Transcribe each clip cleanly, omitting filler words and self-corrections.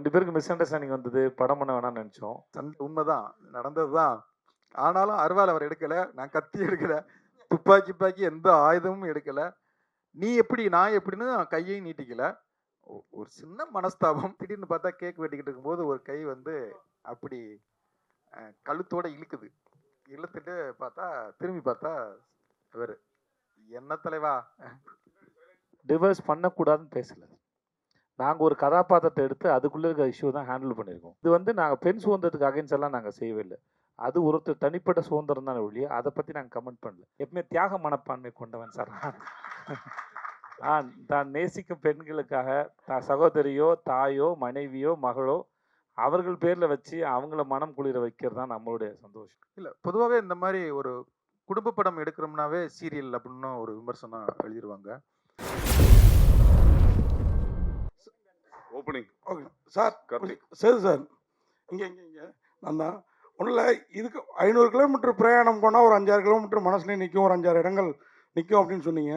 2 பேருக்கு miss understanding வந்தது. படம் பண்ண வேணாம்னு நெனச்சோம். உண்மைதான். நடந்ததுதான். ஆனாலும் அருவாள் அவர் எடுக்கல. நான் கத்தி எடுக்கல. துப்பாக்கி எந்த ஆயுதமும் எடுக்கல. நீ எப்படி, நான் எப்படின்னு கையையும் நீட்டிக்கல. ஒரு சின்ன மனஸ்தாபம். திடீர்னு பார்த்தா கேக் வெட்டிக்கிட்டு இருக்கும்போது ஒரு கை வந்து அப்படி கழுத்தோட இழுக்குது. இழுத்துட்டு பார்த்தா திரும்பி பார்த்தா இவரு. என்ன தலைவா? டிவோர்ஸ் பண்ணக்கூடாதுன்னு பேசல. நாங்க ஒரு கதாபாத்திரத்த எடுத்து அதுக்குள்ள இருக்க இஷ்யூ தான் ஹேண்டில் பண்ணியிருக்கோம். இது வந்து நாங்க பெண் சுதந்திரத்துக்கு அகைன்ஸ்ட் எல்லாம் நாங்க செய்யவே இல்ல. அது ஒருத்தர் தனிப்பட்ட சுதந்திரம் தானே ஒழிய, அத பத்தி நாங்க கமெண்ட் பண்ணல. எப்பவுமே தியாக மனப்பான்மை கொண்டவன் சார் நான். தான் நேசிக்கும் பெண்களுக்காக சகோதரியோ, தாயோ, மனைவியோ, மகளோ அவர்கள் பேர்ல வச்சு அவங்கள மனம் குளிர வைக்கிறது தான் நம்மளுடைய சந்தோஷம். இல்ல பொதுவாவே இந்த மாதிரி ஒரு குடும்ப படம் எடுக்கிறோம்னாவே சீரியல் அப்படின்னு ஒரு விமர்சனம் எழுதிருவாங்க. Opening okay sir. கார்த்திக். சரி சார், இங்கே நான் தான் ஒன்றும் இல்லை. இதுக்கு 500 கிலோமீட்டர் பிரயாணம் போனால் ஒரு 5-6 கிலோமீட்டர் மனசுலேயே நிற்கும், ஒரு 5-6 இடங்கள் நிற்கும் அப்படின்னு சொன்னீங்க.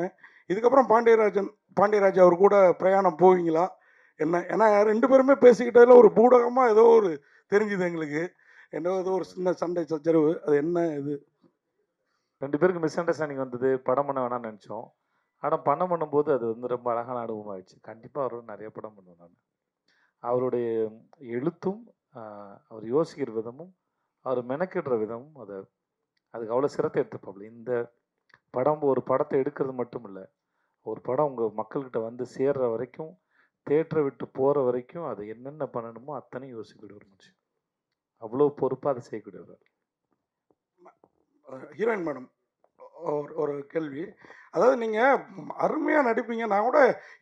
இதுக்கப்புறம் பாண்டியராஜ் அவர் கூட பிரயாணம் போவீங்களா என்ன? ஏன்னா 2 பேருமே பேசிக்கிட்டதில் ஒரு பூடகமாக ஏதோ ஒரு தெரிஞ்சுது எங்களுக்கு. ஏதோ ஒரு சின்ன சண்டை சச்சரவு, அது என்ன இது? 2 பேருக்கு மிஸ் அண்டர்ஸ்டாண்டிங் வந்தது. படம் பண்ண வேணாம்னு நெனச்சோம். ஆனா படம் பண்ணும்போது அது வந்து ரொம்ப அழகான அனுபவமாயிடுச்சு. கண்டிப்பா அவரோட நெறைய படம் பண்ணுவேன் நானு. அவருடைய எழுத்தும், அவர் யோசிக்கிற விதமும், அவர் மெனக்கிடுற விதமும் அதுக்கு அவ்வளோ சிரத்தை எடுத்துப்பாப்புல. இந்த படம் ஒரு படத்தை எடுக்கிறது மட்டும் இல்ல. ஒரு படம் உங்க மக்கள்கிட்ட வந்து சேர்ற வரைக்கும், தியேட்டரை விட்டு போற வரைக்கும் அது என்னென்ன பண்ணணுமோ அத்தனையும் யோசிக்கக்கூடிய ஒரு மனுஷன். அவ்வளோ பொறுப்பா அதை செய்யக்கூடியவர். ஹீரோயின் மேடம், ஒரு கேள்வி. அதாவது நீங்கள் அருமையாக நடிப்பீங்க. நான் கூட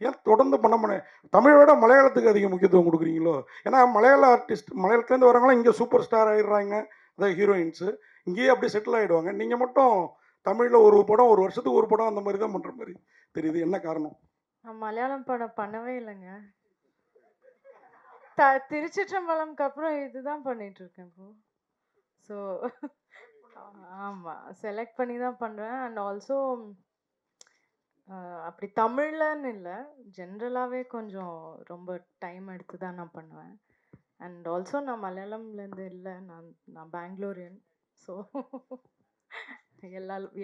ஏன் தொடர்ந்து பண்ண மாட்டேன், தமிழை விட மலையாளத்துக்கு அதிக முக்கியத்துவம் கொடுக்குறீங்களோ? ஏன்னா மலையாள ஆர்டிஸ்ட், மலையாளத்துலேருந்து வரவங்களாம் இங்கே சூப்பர் ஸ்டார் ஆகிடுறாங்க. அதாவது ஹீரோயின்ஸு இங்கேயே அப்படியே செட்டில் ஆகிடுவாங்க. நீங்கள் மட்டும் தமிழில் ஒரு படம், ஒரு வருஷத்துக்கு ஒரு படம், அந்த மாதிரி தான் பண்ணுற மாதிரி தெரியுது. என்ன காரணம்? நான் மலையாளம் படம் பண்ணவே இல்லைங்க. திருச்சிற்றம்பலம்க்கு அப்புறம் இதுதான் பண்ணிட்டு இருக்கேன் இப்போ. ஸோ ஆமாம், செலக்ட் பண்ணி தான் பண்ணுறேன். அண்ட் ஆல்சோ அப்படி தமிழ்லன்னு இல்லை, ஜென்ரலாகவே கொஞ்சம் ரொம்ப டைம் எடுத்து தான் நான் பண்ணுவேன். அண்ட் ஆல்சோ நான் மலையாளம்லேருந்து இல்லை, நான் பெங்களூரியன். ஸோ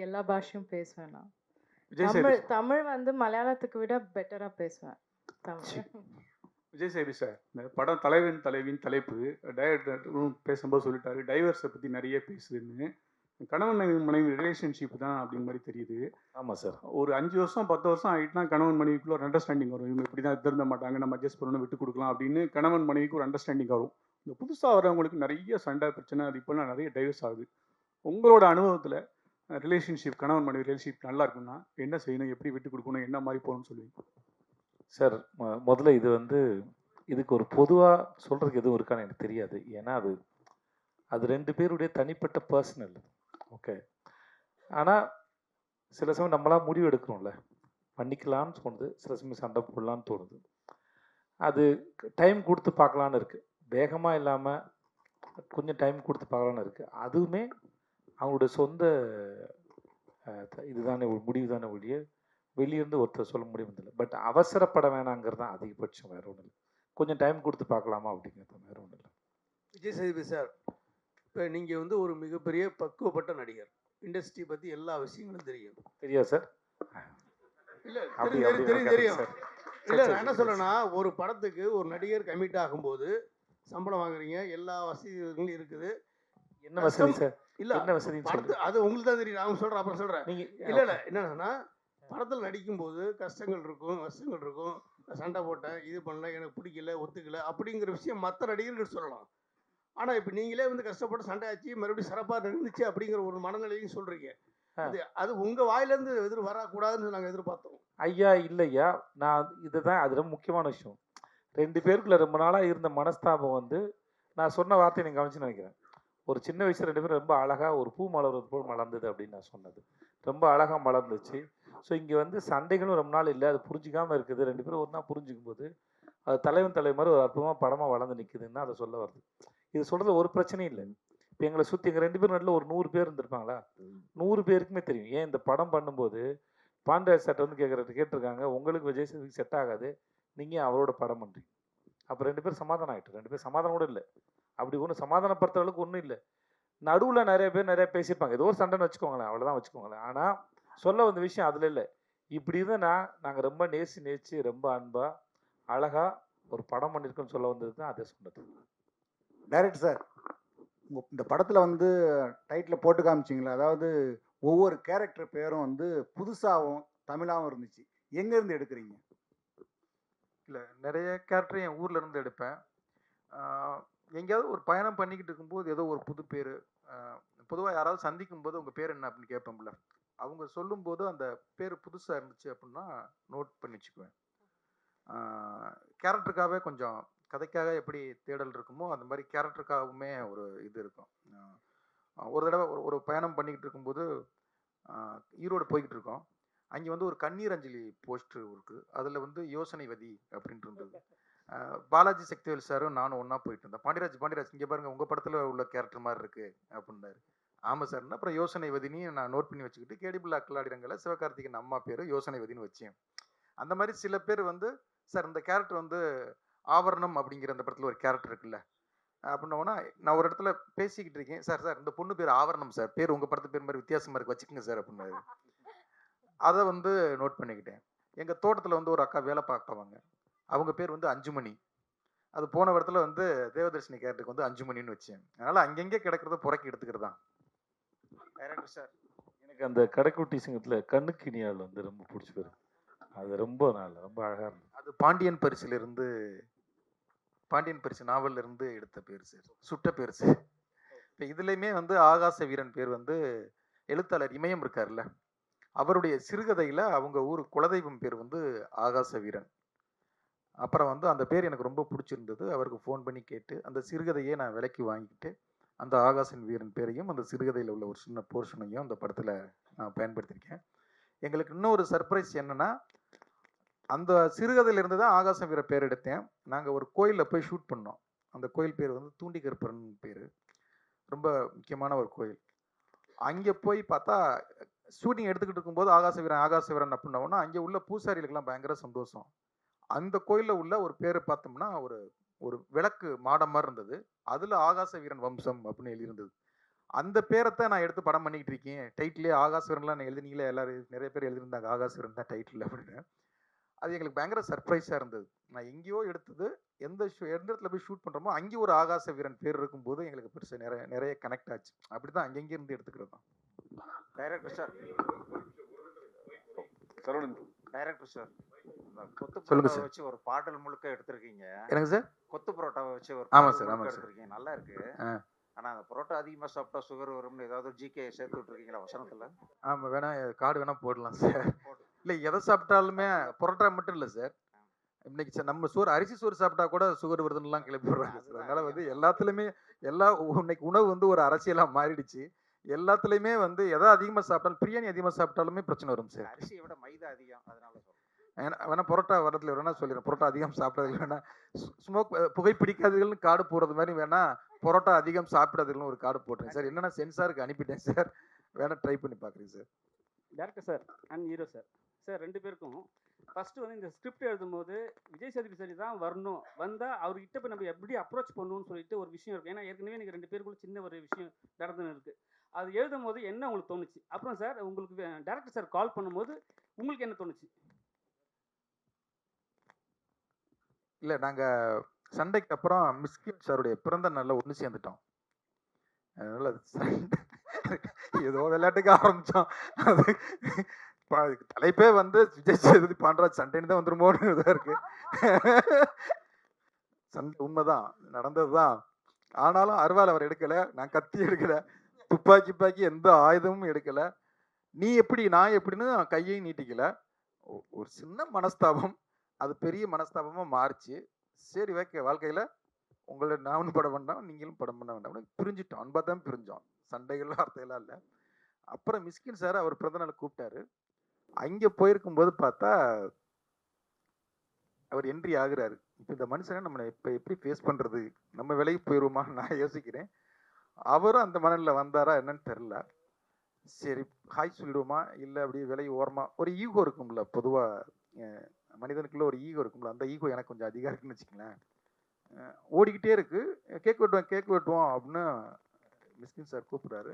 எல்லா பாஷையும் பேசுவேன் நான். தமிழ் வந்து மலையாளத்துக்கு விட பெட்டராக பேசுவேன் தமிழ். விஜய் சேதுபதி சார், இந்த படம் தலைவின் தலைப்பு டைரக்டரும் பேசும்போது சொல்லிட்டாரு, டைவர்ஸை பற்றி நிறைய பேசுதுன்னு. கணவன் மனைவி ரிலேஷன்ஷிப் தான் அப்படிங்கிற மாதிரி தெரியுது. ஆமாம் சார். ஒரு 5 வருஷம் 10 வருஷம் ஆகிட்டுனா கணவன் மனைவிக்குள்ள ஒரு அண்டர்ஸ்டாண்டிங் வரும். இவங்க இப்படி தான் திருந்த மாட்டாங்க, நம்ம அட்ஜஸ்ட் பண்ணணும், விட்டு கொடுக்கலாம் அப்படின்னு கணவன் மனைவிக்கு ஒரு அண்டர்ஸ்டாண்டிங் வரும். இந்த புதுசாக வரவங்களுக்கு நிறைய சண்டை பிரச்சனை, அது இப்போலாம் நிறைய டைவர்ஸ் ஆகுது. உங்களோட அனுபவத்தில் ரிலேஷன்ஷிப், கணவன் மனைவி ரிலேஷன்ஷிப் நல்லா இருக்குன்னா என்ன செய்யணும், எப்படி விட்டு கொடுக்கணும், என்ன மாதிரி போகணும்னு சொல்லுவீங்க சார்? முதல்ல இது வந்து இதுக்கு ஒரு பொதுவாக சொல்கிறதுக்கு எதுவும் இருக்கான்னு எனக்கு தெரியாது. ஏன்னா அது 2 பேருடைய தனிப்பட்ட பர்சனல். ஓகே. ஆனால் சில சமயம் நம்மளாம் முடிவு எடுக்கிறோம்ல, பண்ணிக்கலான்னு தோணுது, சில சமயம் சண்டை போடலான்னு தோணுது. அது டைம் கொடுத்து பார்க்கலான்னு இருக்குது. வேகமாக இல்லாமல் கொஞ்சம் டைம் கொடுத்து பார்க்கலான்னு இருக்குது. அதுவுமே அவங்களுடைய சொந்த இதுதானே முடிவு தானே ஒழிய வெளியிருந்து ஒருத்தர் சொல்ல முடியதில்லை. பட் அவசரப்பட வேணாங்கிறது தான் அதிகபட்சம், வேறு ஒன்றும் இல்லை. கொஞ்சம் டைம் கொடுத்து பார்க்கலாமா அப்படிங்கிறது வேறு ஒன்றும் இல்லை. விஜய் சேதுபதி சார், இப்போ நீங்கள் வந்து ஒரு மிகப்பெரிய பக்குவப்பட்ட நடிகர், இண்டஸ்ட்ரி பற்றி எல்லா விஷயங்களும் தெரியும். தெரியா சார்? இல்லை தெரியும். இல்லை, நான் என்ன சொல்கிறேன்னா, ஒரு படத்துக்கு ஒரு நடிகர் கமிட் ஆகும்போது சம்பளம் வாங்குறீங்க, எல்லா வசதிகளும் இருக்குது. என்ன வசதி சார்? இல்லை, என்ன வசதி படத்து அது உங்களுக்கு தான் தெரியும். நான் சொல்கிறேன், அப்புறம் சொல்கிறேன். இல்லை என்னன்னா, படத்தில் நடிக்கும்போது கஷ்டங்கள் இருக்கும், கஷ்டங்கள் இருக்கும். சண்டை போட்டேன், இது பண்ணல, எனக்கு பிடிக்கல, ஒத்துக்கல அப்படிங்கிற விஷயம் மற்ற நடிகர்கள் சொல்லலாம். ஆனால் இப்போ நீங்களே வந்து கஷ்டப்பட்டு சண்டை ஆச்சு, மறுபடியும் சிறப்பாக நடந்துச்சு அப்படிங்கிற ஒரு மனநிலையும் சொல்கிறீங்க. அது உங்கள் வாயிலேருந்து வரக்கூடாதுன்னு நாங்கள் எதிர்பார்த்தோம். ஐயா இல்லையா, நான் இதுதான் அது ரொம்ப முக்கியமான விஷயம். 2 பேருக்குள்ள ரொம்ப நாளாக இருந்த மனஸ்தாபம் வந்து நான் சொன்ன வார்த்தையை நீங்கள் கவனிச்சு நினைக்கிறேன். ஒரு சின்ன வயசுல 2 பேரும் ரொம்ப அழகாக ஒரு பூ மலர்வது போல் மலர்ந்தது அப்படின்னு நான் சொன்னது ரொம்ப அழகாக மலர்ந்துச்சு. ஸோ இங்கே வந்து சண்டைகளும் ரொம்ப நாள் இல்லை, அது புரிஞ்சிக்காமல் இருக்குது. 2 பேரும் ஒரு நாள் புரிஞ்சுக்கும் போது அது தலைவன் மாதிரி ஒரு அற்புதமாக படமாக வளர்ந்து நிற்குதுன்னு அதை சொல்ல வருது. இது சொல்கிறது ஒரு பிரச்சனையும் இல்லை. இப்போ எங்களை சுற்றி எங்கள் 2 பேரும் நடுவில் ஒரு 100 பேர் இருந்திருப்பாங்களா? 100 பேருக்குமே தெரியும். ஏன் இந்த படம் பண்ணும்போது பாண்டியராஜ் சார்ட்ட வந்து கேட்டிருக்காங்க, உங்களுக்கு விஜய் சேதுபதி செட் ஆகாது, நீங்கள் அவரோட படம் பண்ணுறீங்க. அப்போ 2 பேரும் சமாதானம் ஆகிட்டு, 2 பேரும் சமாதானம் கூட இல்லை, அப்படி ஒன்றும் சமாதானப்படுத்துற அளவுக்கு ஒன்றும் இல்லை. நடுவில் நிறைய பேர் நிறைய பேசியிருப்பாங்க, ஏதோ ஒரு சண்டைன்னு வச்சுக்கோங்களேன், அவ்வளோதான் வச்சுக்கோங்களேன். ஆனால் சொல்ல வந்த விஷயம் அதில் இல்லை. இப்படி இருந்தால் நாங்கள் ரொம்ப நேசிச்சு ரொம்ப அன்பாக அழகாக ஒரு படம் பண்ணியிருக்கோன்னு சொல்ல வந்தது தான் அதை சொன்னது. டைரக்டர் சார், இந்த படத்தில் வந்து டைட்டில் போட்டு காமிச்சிங்களா, அதாவது ஒவ்வொரு கேரக்டர் பேரும் வந்து புதுசாகவும் தமிழாகவும் இருந்துச்சு. எங்கேருந்து எடுக்கிறீங்க? இல்லை, நிறைய கேரக்டர் என் ஊர்ல இருந்து எடுப்பேன். எங்கேயாவது ஒரு பயணம் பண்ணிக்கிட்டு இருக்கும்போது ஏதோ ஒரு புது பேர், பொதுவாக யாராவது சந்திக்கும் போது உங்கள் பேர் என்ன அப்படின்னு கேட்போம்ல, அவங்க சொல்லும்போது அந்த பேர் புதுசாக இருந்துச்சு அப்படின்னா நோட் பண்ணி வச்சுக்குவேன். கேரக்டருக்காகவே கொஞ்சம் கதைக்காக எப்படி தேடல் இருக்குமோ அந்த மாதிரி கேரக்டருக்காகவுமே ஒரு இது இருக்கும். ஒரு தடவை ஒரு பயணம் பண்ணிக்கிட்டு இருக்கும்போது ஈரோடு போய்கிட்டு இருக்கோம். அங்கே வந்து ஒரு கண்ணீர் அஞ்சலி போஸ்டர் இருக்குது, அதில் வந்து யோசனைவதி அப்படின்ட்டு இருந்தது. பாலாஜி சக்திவேல் சாரும் நானும் ஒன்றா போயிட்டு இருந்தேன். பாண்டியராஜ் இங்கே பாருங்கள், உங்கள் படத்தில் உள்ள கேரக்டர் மாதிரி இருக்குது அப்படின்னாரு. ஆமாம் சார்னா அப்புறம் யோசனைவதினி நான் நோட் பண்ணி வச்சுக்கிட்டு கேடிபிள் அக்கலாடிரங்களை சிவகார்த்திகேயன் அம்மா பேர் யோசனைவதினு வச்சேன். அந்த மாதிரி சில பேர் வந்து சார் இந்த கேரக்டர் வந்து ஆவரணம் அப்படிங்கிற அந்த படத்தில் ஒரு கேரக்டர் இருக்குல்ல அப்படின்னோன்னா, நான் ஒரு இடத்துல பேசிக்கிட்டு இருக்கேன், சார் இந்த பொண்ணு பேர் ஆவரணம் சார், பேர் உங்கள் படத்து பேர் மாதிரி வித்தியாசமாக இருக்கு, வச்சுக்கோங்க சார் அப்படின்னாரு. அதை வந்து நோட் பண்ணிக்கிட்டேன். எங்கள் தோட்டத்தில் வந்து ஒரு அக்கா வேலை பார்ப்பவங்க, அவங்க பேர் வந்து அஞ்சுமணி. அது போன இடத்துல வந்து தேவதர்ஷினி கேரக்டருக்கு வந்து அஞ்சுமணின்னு வச்சேன். அதனால் அங்கங்கே கிடக்கிறத புறக்கி எடுத்துக்கிறது தான். டைரக்டர் சார், எனக்கு அந்த கடைக்குட்டி சிங்கத்தில் கண்ணுக்கினியால் வந்து ரொம்ப பிடிச்சி போயிருக்கு, அது ரொம்ப ரொம்ப அழகாக இருந்தது. அது பாண்டியன் பரிசு நாவல்ல இருந்து எடுத்த பேர் சார், சுட்ட பேர் சார். இப்போ இதுலேயுமே வந்து ஆகாச வீரன் பேர் வந்து எழுத்தாளர் இமயம் இருக்கார்ல, அவருடைய சிறுகதையில் அவங்க ஊர் குலதெய்வம் பேர் வந்து ஆகாச வீரன். அப்புறம் வந்து அந்த பேர் எனக்கு ரொம்ப பிடிச்சிருந்தது, அவருக்கு ஃபோன் பண்ணி கேட்டு அந்த சிறுகதையை நான் விலைக்கு வாங்கிட்டு அந்த ஆகாசன் வீரன் பேரையும் அந்த சிறுகதையில் உள்ள ஒரு சின்ன போர்ஷனையும் அந்த படத்தில் நான் பயன்படுத்தியிருக்கேன். எங்களுக்கு இன்னொரு சர்ப்ரைஸ் என்னென்னா, அந்த சிறுகதையிலிருந்து தான் ஆகாச வீர பேர் எடுத்தேன். நாங்கள் ஒரு கோயிலில் போய் ஷூட் பண்ணோம். அந்த கோயில் பேர் வந்து தூண்டிகற்பரன் பேர், ரொம்ப முக்கியமான ஒரு கோயில். அங்கே போய் பார்த்தா ஷூட்டிங் எடுத்துக்கிட்டு இருக்கும்போது ஆகாச வீரன் அப்படின்னோன்னா அங்கே உள்ள பூசாரிகளுக்கெல்லாம் பயங்கர சந்தோஷம். அந்த கோயிலில் உள்ள ஒரு பேர் பார்த்தோம்னா ஒரு விளக்கு மாடம் மாதிரி இருந்தது, அதில் ஆகாச வீரன் வம்சம் அப்படின்னு எழுதியிருந்தது. அந்த பேரத்தை நான் எடுத்து படம் பண்ணிக்கிட்டு இருக்கேன். டைட்டிலே ஆகாச வீரன்லாம் எழுதினீங்களே, எல்லாரும் நிறைய பேர் எழுதியிருந்தாங்க ஆகாச வீரன் தான் டைட்டில் அப்படின்னு. அது எங்களுக்கு பயங்கர சர்ப்ரைஸாக இருந்தது. நான் எங்கேயோ எடுத்தது எந்த இடத்துல போய் ஷூட் பண்ணுறோமோ அங்கே ஒரு ஆகாச வீரன் பேர் இருக்கும்போது எங்களுக்கு பெருசாக நிறைய கனெக்ட் ஆச்சு. அப்படி தான் அங்கங்கே இருந்து எடுத்துக்கிறது தான். டைரக்டர் சார், டைரக்டர் சார், கொத்து சொல்லுங்க பரோட்டாவை சார். வச்சு ஒரு பாடல் முழுக்க எடுத்திருக்கீங்க. எனக்கு சார் கொத்து பரோட்டாவை வச்சு ஒரு ஆமாம் பாடல் சார், முழுக்க ஆமாம் சார். எடுத்திருக்கீங்க, நல்லா இருக்கு. ஆ. ஆனா அந்த பரோட்டா அதிகமா சாப்பிட்டா சுகர் வரும்னு ஏதாவது ஜிகே சேர்த்து விட்டுருக்கீங்களா வசனத்துல? ஆமாம், வேணா கார்டு வேணா போடலாம் சார். இல்லை, எதை சாப்பிட்டாலுமே பரோட்டா மட்டும் இல்லை சார், இன்னைக்கு நம்ம அரிசி சோறு சாப்பிட்டா கூட சுகர் வருதுன்னுலாம் கிளப்பி விடுறாங்க சார். அதனால வந்து எல்லாத்துலேயுமே இன்னைக்கு உணவு வந்து ஒரு அரசியலாக மாறிடுச்சு. எல்லாத்துலேயுமே வந்து எதை அதிகமாக சாப்பிட்டாலும், பிரியாணி அதிகமாக சாப்பிட்டாலுமே பிரச்சனை வரும் சார். அரிசியை விட மைதா அதிகம், அதனால சொல்றேன். வேணா பரோட்டா வரதுல வேணா சொல்லிடுறேன், பரோட்டா அதிகம் சாப்பிட்றதுல வேணா ஸ்மோக் புகைப்பிடிக்காதீர்கள்னு கார்டு போடுறது மாதிரி வேணா பரோட்டா அதிகம் சாப்பிடாதீர்கள்னு ஒரு கார்டு போட்டுருங்க சார். என்னன்னா சென்சாருக்கு அனுப்பிட்டேன் சார், வேணா ட்ரை பண்ணி பார்க்குறேன் sir. Director sir and hero sir, sir 2 பேருக்கும் ஃபஸ்ட்டு வந்து இந்த ஸ்கிரிப்ட் எழுதும்போது விஜய் சேதுபதி தான் வரணும், வந்தால் அவர்கிட்ட போய் நம்ம எப்படி அப்ரோச் பண்ணுவோம்னு சொல்லிட்டு ஒரு விஷயம் இருக்குது. ஏன்னா ஏற்கனவே எனக்கு 2 பேருக்குள்ள சின்ன ஒரு விஷயம் நடந்துன்னு இருக்குது. அது எழுதும் போது என்ன உங்களுக்கு தோணுச்சு? அப்புறம் சார் உங்களுக்கு டேரக்டர் சார் கால் பண்ணும்போது உங்களுக்கு என்ன தோணுச்சு? இல்லை, நாங்கள் சண்டைக்கு அப்புறம் மிஸ்கின் சாருடைய பிறந்த நாளில் ஒன்று சேர்ந்துட்டோம். அதனால சண்டை ஏதோ விளையாட்டுக்கு ஆரம்பித்தோம். அது தலைப்பே வந்து விஜய் சேதுபதி பாண்டராஜ் சண்டைன்னு தான் வந்துருமோன்னு இதாக இருக்கு. சண்டை உண்மைதான், நடந்தது தான். ஆனாலும் அருவாள் அவர் எடுக்கலை, நான் கத்தி எடுக்கலை, துப்பாக்கி எந்த ஆயுதமும் எடுக்கலை. நீ எப்படி நான் எப்படின்னு கையையும் நீட்டிக்கல. ஒரு சின்ன மனஸ்தாபம், அது பெரிய மனஸ்தாபமாக மாறிச்சு. சரி ஓகே, வாழ்க்கையில் உங்களை நானும் படம் வேண்டாம், நீங்களும் படம் பண்ண வேண்டாம், பிரிஞ்சிட்டோம். அன்பாக தான் பிரிஞ்சோம், சண்டைகள் வார்த்தையெல்லாம் இல்லை. அப்புறம் மிஸ்கின் சார் அவர் பிறந்தநாள் கூப்பிட்டாரு. அங்கே போயிருக்கும்போது பார்த்தா அவர் என்ட்ரி ஆகுறாரு. இப்போ இந்த மனுஷனை நம்ம இப்போ எப்படி ஃபேஸ் பண்ணுறது, நம்ம விலைக்கு போயிடுவோமா நான் யோசிக்கிறேன். அவரும் அந்த மனநில வந்தாரா என்னன்னு தெரில. சரி ஹாய் சொல்லிடுவோமா, இல்லை அப்படியே விலை ஓரமாக ஒரு ஈகோ இருக்கும்ல, பொதுவாக மனிதனுக்குள்ள ஒரு ஈகோ இருக்கும்ல, அந்த ஈகோ எனக்கு கொஞ்சம் அதிகம் இருக்குன்னு வச்சுக்கங்களேன். ஓடிக்கிட்டே இருக்கு. கேக் வெட்டுவோம் அப்படின்னு மிஸ்கின் சார் கூப்பிட்றாரு.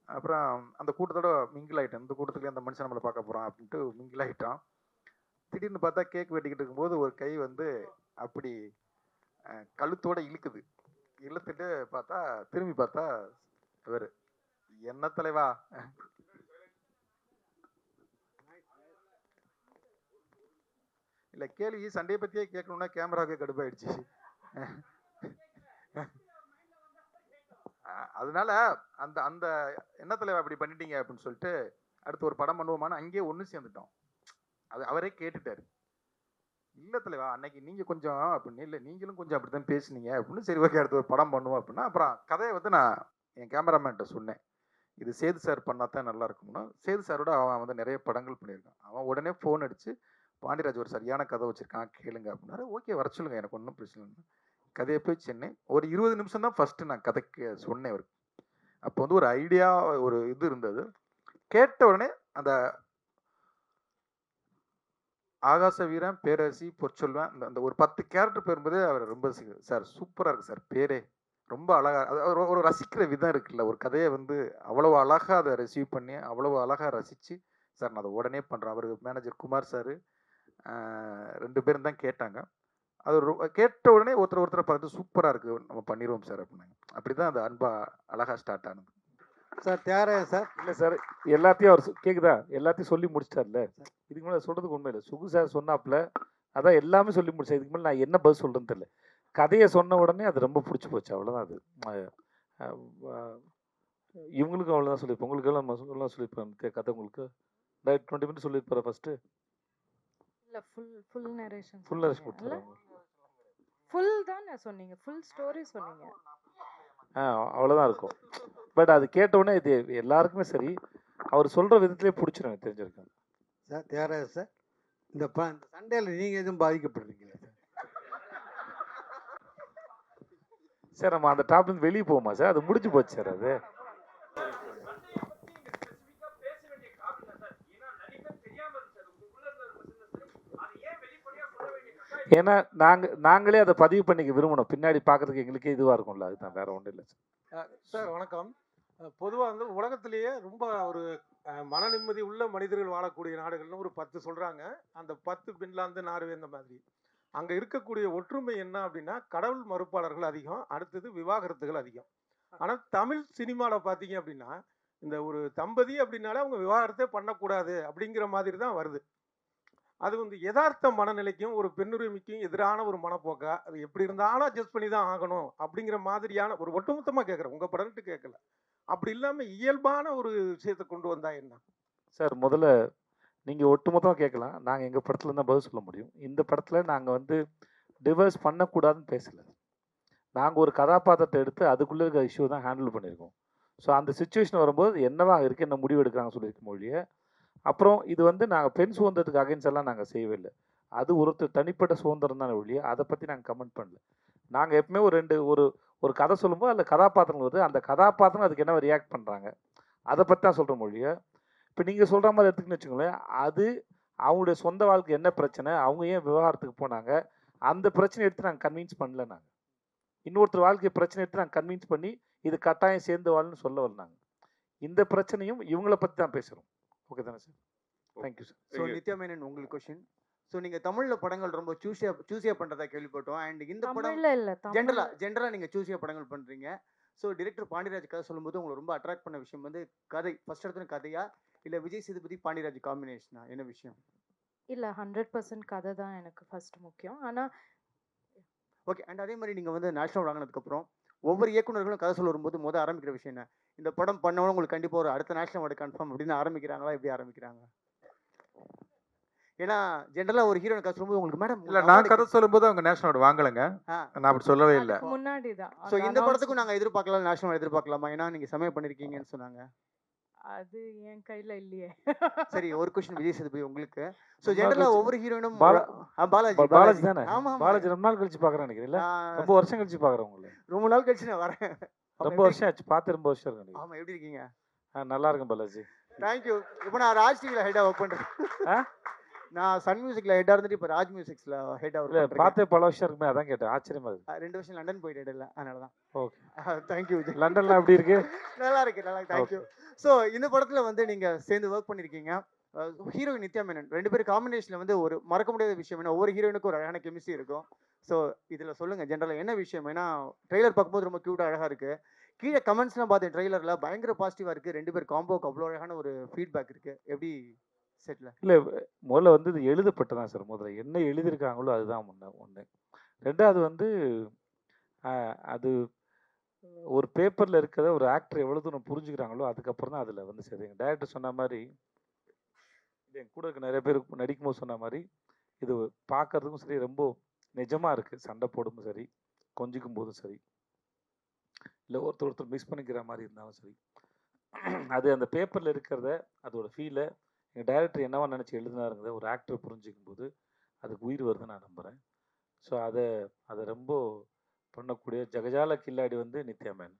அப்புறம் அந்த கூட்டத்தோட மிங்கிள் ஆகிட்டேன். இந்த கூட்டத்துக்கு அந்த மனுஷன் நம்மளை பார்க்க போகிறான் அப்படின்ட்டு மிங்கிள் ஆகிட்டான். திடீர்னு பார்த்தா கேக் வெட்டிக்கிட்டு இருக்கும்போது ஒரு கை வந்து அப்படி கழுத்தோட இழுக்குது. இழுத்துட்டு பார்த்தா திரும்பி பார்த்தா இவர், என்ன தலைவா, இல்லை கேள்வி சண்டையை பற்றியே கேட்கணுன்னா கேமராவுக்கு கடுப்பாயிடுச்சு. அதனால அந்த அந்த என்ன தலைவா அப்படி பண்ணிட்டீங்க அப்படின்னு சொல்லிட்டு அடுத்து ஒரு படம் பண்ணுவோமான்னு அங்கேயே ஒன்று சேர்ந்துட்டோம். அது அவரே கேட்டுட்டாரு. இல்லை தலைவா அன்னைக்கு நீங்கள் கொஞ்சம் அப்படின்னு, இல்லை நீங்களும் கொஞ்சம் அப்படி தான் பேசுனீங்க அப்படின்னு. சரி ஓகே அடுத்து ஒரு படம் பண்ணுவோம் அப்படின்னா அப்புறம் கதையை வந்து நான் என் கேமராமேன்கிட்ட சொன்னேன், இது சேது சார் பண்ணால் தான் நல்லா இருக்கும்னா. சேது சாரோட அவன் வந்து நிறைய படங்கள் பண்ணியிருக்கான். அவன் உடனே ஃபோன் அடித்து பாண்டியராஜ் ஒரு சரியான கதை வச்சுருக்கான் கேளுங்க அப்படின்னாரு. ஓகே வர சொல்லுங்கள், எனக்கு ஒன்றும் பிரச்சனை இல்லை. கதையை போய் சென்னேன். ஒரு 20 நிமிஷம் தான் ஃபஸ்ட்டு நான் கதைக்கு சொன்னேன் அவருக்கு. அப்போ வந்து ஒரு ஐடியா ஒரு இது இருந்தது. கேட்ட உடனே அந்த ஆகாச வீரன், பேரரசி, பொற்சொல்வன், அந்த ஒரு 10 கேரக்டர் பேரும்போதே அவர் ரொம்ப சார் சூப்பராக இருக்குது சார், பேரே ரொம்ப அழகாக, ஒரு ரசிக்கிற விதம் இருக்குல்ல, ஒரு கதையை வந்து அவ்வளோ அழகாக அதை ரிசீவ் பண்ணி அவ்வளோ அழகாக ரசித்து சார் நான் அதை உடனே பண்ணுறேன். அவர் மேனேஜர் குமார் சார் 2 பேரும் தான் கேட்டாங்க. அது கேட்ட உடனே ஒருத்தரை பார்த்து சூப்பராக இருக்குது நம்ம பண்ணிடுவோம் சார் அப்படின்னாங்க. அப்படி தான் அது அன்பா அழகாக ஸ்டார்ட் ஆனது. Sir Thyagarajan sir. இல்லை சார், எல்லாத்தையும் அவர் கேட்குதா, எல்லாத்தையும் சொல்லி முடிச்சிட்டார்ல. இதுக்கு மேலே சொல்கிறதுக்கு உண்மை இல்லை. சுகு சார் சொன்னாப்புல அதான் எல்லாமே சொல்லி முடிச்சேன். இதுக்கு மேலே நான் என்ன பதில் சொல்கிறேன்னு தெரியல. கதையை சொன்ன உடனே அது ரொம்ப பிடிச்சி போச்சு, அவ்வளோதான். அது இவங்களுக்கும் அவ்வளோதான் சொல்லியிருப்பேன். உங்களுக்கு எல்லாம் சொல்லியிருப்பேன் கதை. உங்களுக்கு 20 மினிட்ஸ் சொல்லியிருப்பாரு ஃபஸ்ட்டு. இல்லை ஃபுல் நரேஷன் கொடுத்துருவாங்க. ஃபுல் தானே சொன்னீங்க, ஃபுல் ஸ்டோரி சொன்னீங்க. அவ்வளோதான் இருக்கும். பட் அது கேட்ட உடனே இது எல்லாருக்குமே சரி, அவர் சொல்கிற விதத்துலேயே பிடிச்சிடும், எனக்கு தெரிஞ்சிருக்கேன். சார் தியாகராஜன் சார், இந்த சண்டையில் நீங்கள் எதுவும் பாதிக்கப்படுறீங்களா சார்? சார் நம்ம அந்த டாப்லேருந்து வெளியே போவோமா சார்? அது முடிஞ்சு போச்சு சார். அது ஏன்னா நாங்களே அதை பதிவு பண்ணிக்க விரும்பணும், பின்னாடி பார்க்கறதுக்கு எங்களுக்கே இதுவாக இருக்கும்ல, அதுதான், வேற ஒன்றும் இல்லை சார். சார் வணக்கம். பொதுவாக வந்து உலகத்திலேயே ரொம்ப ஒரு மன நிம்மதி உள்ள மனிதர்கள் வாழக்கூடிய நாடுகள்னு ஒரு 10 சொல்கிறாங்க. அந்த 10 பின்லாந்து, நார்வே இந்த மாதிரி. அங்கே இருக்கக்கூடிய ஒற்றுமை என்ன அப்படின்னா, கடவுள் மறுப்பாளர்கள் அதிகம், அடுத்தது விவாகரத்துகள் அதிகம். ஆனால் தமிழ் சினிமாவில் பார்த்தீங்க அப்படின்னா, இந்த ஒரு தம்பதி அப்படின்னாலே அவங்க விவாகரத்தே பண்ணக்கூடாது அப்படிங்கிற மாதிரி தான் வருது. அது வந்து யதார்த்த மனநிலைக்கும் ஒரு பெண்ணுரிமைக்கும் எதிரான ஒரு மனப்போக்கா, அது எப்படி இருந்தாலும் அட்ஜஸ்ட் பண்ணி தான் ஆகணும் அப்படிங்கிற மாதிரியான ஒரு ஒட்டுமொத்தமாக கேட்குறேன், உங்கள் படம்ட்டு கேட்கல. அப்படி இல்லாமல் இயல்பான ஒரு விஷயத்தை கொண்டு வந்தா என்ன சார்? முதல்ல நீங்கள் ஒட்டுமொத்தமாக கேட்கலாம், நாங்கள் எங்கள் படத்தில் தான் பதில் சொல்ல முடியும். இந்த படத்தில் நாங்கள் வந்து டிவர்ஸ் பண்ணக்கூடாதுன்னு பேசலை. நாங்கள் ஒரு கதாபாத்திரத்தை எடுத்து அதுக்குள்ளே இருக்க இஷ்யூ தான் ஹேண்டில் பண்ணியிருக்கோம். ஸோ அந்த சுச்சுவேஷன் வரும்போது என்னவா இருக்குது, என்ன முடிவு எடுக்கிறாங்க சொல்லியிருக்க மொழியை. அப்புறம் இது வந்து நாங்கள் பெண் சுதந்திரத்துக்கு அகைன்ஸ்ட் எல்லாம் நாங்கள் செய்யவே இல்லை. அது ஒருத்தர் தனிப்பட்ட சுதந்திரம் தானே ஒழிய அதை பற்றி நாங்கள் கமெண்ட் பண்ணல. நாங்கள் எப்பவுமே ஒரு கதை சொல்லும்போது அதில் கதாபாத்திரங்கள் வருது, அந்த கதாபாத்திரம் அதுக்கு என்ன ரியாக்ட் பண்ணுறாங்க அதை பற்றி தான் சொல்கிற மொழியை. இப்போ நீங்கள் சொல்கிற மாதிரி எடுத்துக்கின்னு வச்சுக்கோங்களேன், அது அவங்களுடைய சொந்த வாழ்க்கை என்ன பிரச்சனை, அவங்க ஏன் விவகாரத்துக்கு போனாங்க, அந்த பிரச்சனை எடுத்து நாங்கள் கன்வின்ஸ் பண்ணல. நாங்கள் இன்னொருத்தர் வாழ்க்கை பிரச்சனை எடுத்து நாங்கள் கன்வின்ஸ் பண்ணி இது கட்டாயம் சேர்ந்து வாழணும்னு சொல்ல வரலாங்க. இந்த பிரச்சனையும் இவங்களை பற்றி தான் பேசுகிறோம். ஓகே தானே sir? Thank you sir. So Nithya Menon, உங்களுக்கு கொஸ்டின். ஸோ நீங்கள் தமிழில் படங்கள் ரொம்ப சூஸியாக பண்ணுறதா கேள்விப்பட்டோம். அண்ட் இந்த படம் ஜென்ரலாக நீங்கள் சூஸியாக படங்கள் பண்ணுறீங்க. ஸோ டிரெக்டர் பாண்டியராஜ் கதை சொல்லும்போது உங்களை ரொம்ப அட்ராக்ட் பண்ண விஷயம் வந்து கதை, ஃபர்ஸ்ட் இடத்துல கதையா இல்லை விஜய் சேதுபதி பாண்டியராஜ் காம்பினேஷனா, என்ன விஷயம்? இல்லை 100% கதை தான் எனக்கு ஃபர்ஸ்ட் முக்கியம். ஆனால் ஓகே. அண்ட் அதே மாதிரி நீங்கள் வந்து நேஷனல் வாங்கினதுக்கப்புறம் ஒவ்வொரு இயக்குநர்களும் கதை சொல்ல வரும்போது ஆரம்பிக்கிற விஷயம் என்ன, இந்த படம் பண்ணவங்க உங்களுக்கு கண்டிப்பாக ஒரு அடுத்த நேஷனல் அவார்டு கன்ஃபார்ம் அப்படின்னு ஆரம்பிக்கிறாங்களா, எப்படி ஆரம்பிக்கிறாங்க? ஏன்னா ஜென்ரலாக ஒரு ஹீரோயின் கதை சொல்லும்போது உங்களுக்கு மேடம் இல்லை, நான் கதை சொல்லும்போது அவங்க நேஷனல் அவார்டு வாங்கலைங்க, நான் அப்படி சொல்லவே இல்லை. முன்னாடி தான். ஸோ இந்த படத்துக்கும் நாங்கள் எதிர்பார்க்கலாம், நேஷனல் அவார்டு எதிர்பார்க்கலாமா? ஏன்னா நீங்கள் சமயம் பண்ணியிருக்கீங்கன்னு சொன்னாங்க. அது என் கையில் இல்லையே. சரி, ஒரு கொஸ்டின் விஜய் சேதுபதி உங்களுக்கு. ஸோ ஜென்ரலாக ஒவ்வொரு ஹீரோயினும் பாலாஜி தானே? பாலாஜி ரொம்ப நாள் கழிச்சு பார்க்குறேன் நினைக்கிறேன். ரொம்ப வருஷம் கழிச்சு பார்க்குறேன் உங்களை. ரொம்ப நாள் கழிச்சு நான் வரேன். ரொம்ப வருஷம் ஆச்சு, பார்த்து ரொம்ப வருஷம் இருக்கு. ஆமாம், எப்படி இருக்கீங்க? நல்லா இருக்கேன் பாலாஜி. தேங்க்யூ. இப்போ நான் ராஜ் டிவியில் ஹெட்டாக ஒர்க் பண்ணுறேன். நான் சன் மியூசிக்ல ஹெட்டா இருந்துட்டு இப்போ ராஜ் மியூசிக்ஸ்ல ஹெட் இல்லை அவர் பார்த்தே பல வருஷம் இருக்குமே, அதான் கேட்டேன், ஆச்சரியமா இருக்கு. 2 வருஷம் லண்டன் போயிட்டு இடையில, அதனால தான். Okay, thank you Vijay. லண்டன்லாம் எப்படி இருக்கு? நல்லா இருக்கு, நல்லா தேங்க்யூ. ஸோ இந்த படத்துல வந்து நீங்க சேர்ந்து ஒர்க் பண்ணிருக்கீங்க. ஹீரோயின் நித்யா மேனன், 2 பேரும் காம்பினேஷன்ல வந்து ஒரு மறக்க முடியாத விஷயம். ஏன்னா ஒவ்வொரு ஹீரோயினுக்கும் ஒரு அழகான கெமிஸ்ட்ரி இருக்கும். ஸோ இதுல சொல்லுங்க ஜென்ரலாக என்ன விஷயம்? ஏன்னா ட்ரெய்லர் பார்க்கும்போது ரொம்ப க்யூட்டாக அழகா இருக்கு. கீழே கமெண்ட்ஸ்லாம் பார்த்தேன், ட்ரெய்லர்ல பயங்கர பாசிட்டிவா இருக்கு. 2 பேர் காம்போக்கு அவ்வளோ அழகான ஒரு ஃபீட்பேக் இருக்கு. எப்படி செட்ல? இல்லை முதல்ல வந்து இது எழுதப்பட்டதான் சார். முதல்ல என்ன எழுதியிருக்காங்களோ அதுதான் ஒன்று. ரெண்டாவது வந்து அது ஒரு பேப்பரில் இருக்கிறத ஒரு ஆக்டர் எவ்வளோ தூரம் புரிஞ்சுக்கிறாங்களோ அதுக்கப்புறம் தான் அதில் வந்து சரி. எங்கள் டைரக்டர் சொன்ன மாதிரி, என் கூட இருக்க நிறைய பேர் நடிக்கும்போது சொன்ன மாதிரி, இது பார்க்கறதுக்கும் சரி ரொம்ப நிஜமாக இருக்குது. சண்டை போடும்போது சரி, கொஞ்சிக்கும் போதும் சரி, இல்லை ஒருத்தர் மிஸ் பண்ணிக்கிற மாதிரி இருந்தாலும் சரி, அது அந்த பேப்பரில் இருக்கிறத அதோட ஃபீலை எங்கள் டைரக்டர் என்னவா நினச்சி எழுதினாருங்கிறத ஒரு ஆக்டர் புரிஞ்சிக்கும் போது அதுக்கு உயிர் வருதுன்னு நான் நம்புகிறேன். ஸோ அதை ரொம்ப பண்ணக்கூடிய ஜகஜால கில்லாடி வந்து நித்யா மேனன்.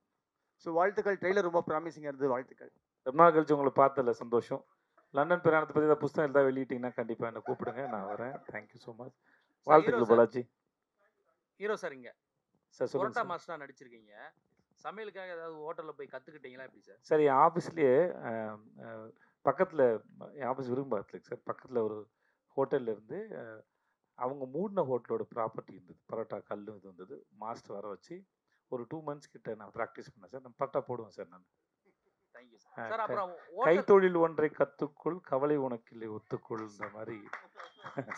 ஸோ வாழ்த்துக்கள். ட்ரெய்லர் ரொம்ப ப்ராமிசிங்காக இருந்தது. வாழ்த்துக்கள். ரொம்ப நாள் கழிச்சு உங்களை பார்த்ததில்ல, சந்தோஷம். லண்டன் பிரயாணத்தை பற்றி ஏதாவது புத்தகம் எழுதா வெளியிட்டீங்கன்னா கண்டிப்பாக என்னை கூப்பிடுங்க, நான் வரேன். Thank you so much. வாழ்த்துக்கள் பாலாஜி. ஹீரோ சார், இங்கே சார் சொல்லுங்கள் புரோட்டா சார். மாஸ்டராக நடிச்சிருக்கீங்க. சமையலுக்காக ஏதாவது ஹோட்டலில் போய் கற்றுக்கிட்டீங்களா எப்படி சார்? சார் என் ஆஃபீஸ்லேயே பக்கத்தில், என் ஆஃபீஸ் விரும்பாத்துலைங்க சார், பக்கத்தில் ஒரு ஹோட்டலில் இருந்து அவங்க மூடின ஹோட்டலோட ப்ராப்பர்ட்டி இருந்தது. பரோட்டா கல் இது வந்தது. மாஸ்டர் வர வச்சு ஒரு 2 months கிட்ட நான் ப்ராக்டிஸ் பண்ணேன் சார். நான் பரோட்டா போடுவேன் சார். நான் தேங்க்யூ சார். சார் அப்புறம் கைத்தொழில் ஒன்றை கற்றுக்குள், கவலை உனக்கில்லை ஒத்துக்கொள்ன்ற மாதிரி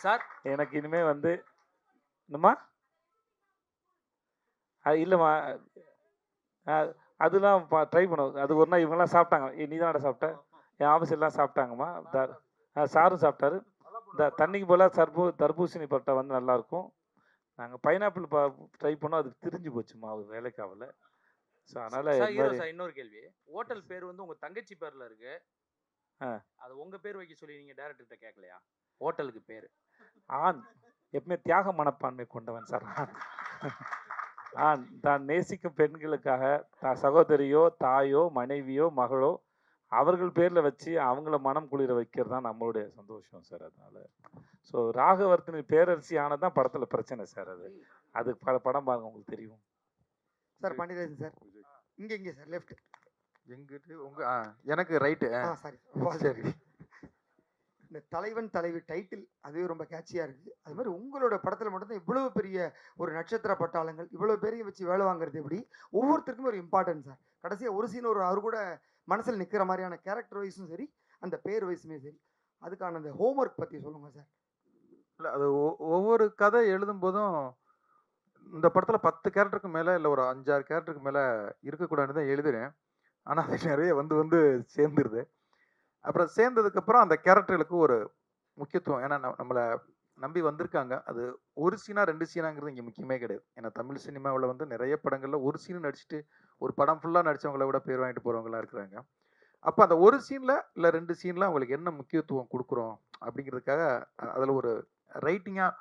சார் எனக்கு இனிமே வந்து என்னம்மா இல்லைம்மா அதெல்லாம் ட்ரை பண்ணுவோம். அது ஒரு நாள் இவங்கெல்லாம் சாப்பிட்டாங்க. நீ தான் சாப்பிட்ட, என் ஆஃபீஸ் எல்லாம் சாப்பிட்டாங்கம்மா. சாரும் சாப்பிட்டாரு. இந்த தண்ணிக்கு போல தர்பூசணி பரோட்டா வந்து நல்லாயிருக்கும். நாங்கள் பைனாப்பிள் ட்ரை பண்ணோம், அதுக்கு திரிஞ்சு போச்சுமா, அது வேலைக்கு ஆகல. ஸோ அதனால் சார் இன்னொரு கேள்வி. ஹோட்டல் பேர் வந்து உங்கள் தங்கச்சி பேரில் இருக்கு, அது உங்கள் பேர் வைக்க சொல்லி நீங்கள் டேரக்டர்கிட்ட கேட்கலையா? ஹோட்டலுக்கு பேர் ஆண் எப்பவுமே தியாக மனப்பான்மை கொண்டவன் சார். ஆண் தான் நேசிக்கும் பெண்களுக்காக சகோதரியோ தாயோ மனைவியோ மகளோ அவர்கள் பேரில் வச்சு அவங்கள மனம் குளிர வைக்கிறது தான் நம்மளுடைய சந்தோஷம் சார். அதனால ஸோ ராகவர்த்தினி பேரரசி ஆனதான் படத்தில் பிரச்சனை சார். அது படம் பாருங்க உங்களுக்கு தெரியும் சார். பாண்டியராஜன் சார், இங்கே சார் லெஃப்ட். எங்கிட்டு எனக்கு ரைட்டு. சாரி சரி. இந்த தலைவன் தலைவி டைட்டில் அதுவே ரொம்ப கேட்சியாக இருக்குது. அது மாதிரி உங்களோட படத்தில் மட்டும்தான் இவ்வளவு பெரிய ஒரு நட்சத்திர பட்டாளங்கள் இவ்வளோ பேரையும் வச்சு வேலை வாங்குறது எப்படி? ஒவ்வொருத்தருக்குமே ஒரு இம்பார்ட்டன்ஸ் சார். கடைசியாக ஒரு சீன் அவர் கூட மனசில் நிற்கிற மாதிரியான கேரக்டர் வைஸும் சரி, அந்த பேர் வைஸுமே சரி, அதுக்கான அந்த ஹோம்ஒர்க் பற்றி சொல்லுங்கள் சார். இல்லை அது ஒவ்வொரு கதை எழுதும் போதும் இந்த படத்தில் 10 கேரக்டருக்கு மேலே இல்லை ஒரு 5-6 கேரக்டருக்கு மேலே இருக்கக்கூடாதுன்னு தான் எழுதுறேன். ஆனால் அது நிறைய வந்து சேர்ந்துருது. அப்புறம் சேர்ந்ததுக்கப்புறம் அந்த கேரக்டர்களுக்கு ஒரு முக்கியத்துவம். ஏன்னா நம்மளை நம்பி வந்திருக்காங்க. அது ஒரு சீனா 2 சீனாங்கிறது இங்கே முக்கியமே கிடையாது. ஏன்னா தமிழ் சினிமாவில் வந்து நிறைய படங்களில் ஒரு சீன் நடிச்சுட்டு ஒரு படம் ஃபுல்லாக நடித்தவங்கள விட பேர் வாங்கிட்டு போகிறவங்களாம் இருக்கிறாங்க. அப்போ அந்த ஒரு சீனில் இல்லை 2 சீனில் அவங்களுக்கு என்ன முக்கியத்துவம் கொடுக்குறோம் அப்படிங்கிறதுக்காக அதில் ஒரு ரைட்டிங்காக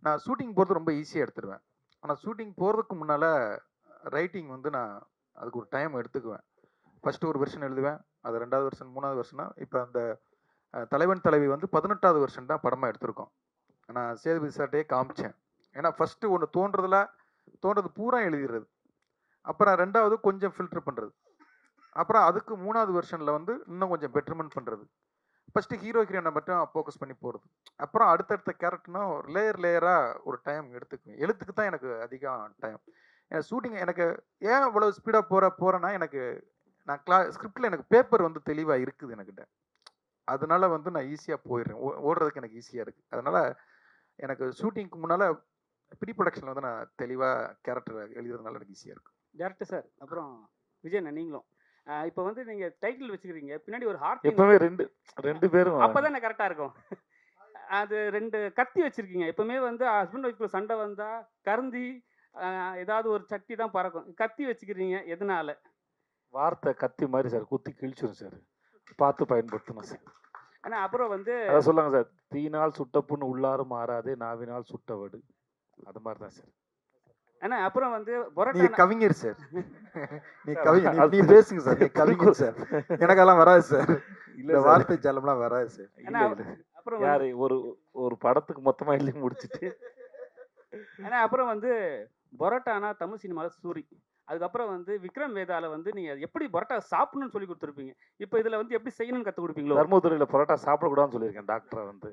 நான் ஷூட்டிங் போகிறது ரொம்ப ஈஸியாக எடுத்துடுவேன். ஆனால் ஷூட்டிங் போகிறதுக்கு முன்னால் ரைட்டிங் வந்து நான் அதுக்கு ஒரு டைம் எடுத்துக்குவேன். ஃபஸ்ட்டு ஒரு வெர்ஷன் எழுதுவேன், அது 2வது வெர்ஷன் 3வது வெர்ஷனா. இப்போ அந்த தலைவன் தலைவி வந்து 18வது வெர்ஷன் தான் படமாக எடுத்திருக்கோம். நான் சேதுபதி சார்ட்டே காமிச்சேன். ஏன்னா ஃபஸ்ட்டு ஒன்று தோன்றது பூரா எழுதிடுறது, அப்புறம் 2வது கொஞ்சம் ஃபில்டர் பண்ணுறது, அப்புறம் அதுக்கு 3வது வெர்ஷனில் வந்து இன்னும் கொஞ்சம் பெட்டர்மெண்ட் பண்ணுறது. ஃபஸ்ட்டு ஹீரோ ஹீரோயினை மட்டும் ஃபோக்கஸ் பண்ணி போகிறது, அப்புறம் அடுத்தடுத்த கேரக்டர்னா லேயராக ஒரு டைம் எடுத்துக்குவேன். எழுத்துக்கு தான் எனக்கு அதிகம் டைம். ஏன்னா ஷூட்டிங் எனக்கு ஏன் இவ்வளோ ஸ்பீடாக போகிறேன்னா, எனக்கு நான் ஸ்கிரிப்டில் எனக்கு பேப்பர் வந்து தெளிவாக இருக்குது எனக்கிட்ட. அதனால வந்து நான் ஈஸியாக போயிடுறேன், ஓடுறதுக்கு எனக்கு ஈஸியாக இருக்குது. அதனால் எனக்கு ஷூட்டிங்க்கு முன்னால் ப்ரீ ப்ரொடக்ஷனில் வந்து நான் தெளிவாக கேரக்டர் எழுதுறதுனால எனக்கு ஈஸியாக இருக்கும். டேரக்டர் சார், அப்புறம் விஜய் நீங்களும் இப்போ வந்து நீங்கள் டைட்டில் வச்சுக்கிறீங்க, பின்னாடி ஒரு ஹார்ட் எப்பவுமே ரெண்டு பேரும் அப்போ தானே கரெக்டாக இருக்கும். அது 2 கத்தி வச்சுருக்கீங்க. எப்பவுமே வந்து ஹஸ்பண்ட் ஒய்ஃப்ல சண்டை வந்தால் கருந்தி ஏதாவது ஒரு சட்டி தான் பறக்கும். கத்தி வச்சுக்கிறீங்க எதனால? வார்த்தை கத்தி மாதிரி சார், குத்தி கிழிச்சிடும் சார், பார்த்து பயன்படுத்தணும் சார். ஆனால் அப்புறம் வந்து அதான் சொல்லுவாங்க சார், தீனால் சுட்ட புண்ணு உள்ளாரும் மாறாதே, நாவினால் சுட்டவடு, அது மாதிரி தான் சார். ஆனால் அப்புறம் வந்து நீங்க கவிஞர் சார், நீ கவிஞர், நீ பேசுங்க சார், நீ கவிஞர் சார். எனக்கெல்லாம் வராது சார், இந்த வார்த்தை ஜாலம்லாம் வராது சார். அப்புறம் யாரு ஒரு ஒரு படத்துக்கு மொத்தமா எழுதி முடிச்சிட்டு ஏன்னா அப்புறம் வந்து பரோட்டானா தமிழ் சினிமாவில் சூரி. அதுக்கப்புறம் வந்து விக்ரம் வேதால வந்து நீங்கள் எப்படி பரோட்டா சாப்பிடணும்னு சொல்லி கொடுத்துருப்பீங்க. இப்போ இதில் வந்து எப்படி செய்யணும்னு கற்றுக் கொடுப்பீங்களோ? தர்மபுரியில பரோட்டா சாப்பிடக்கூடாதுன்னு சொல்லியிருக்கேன் டாக்டரை வந்து.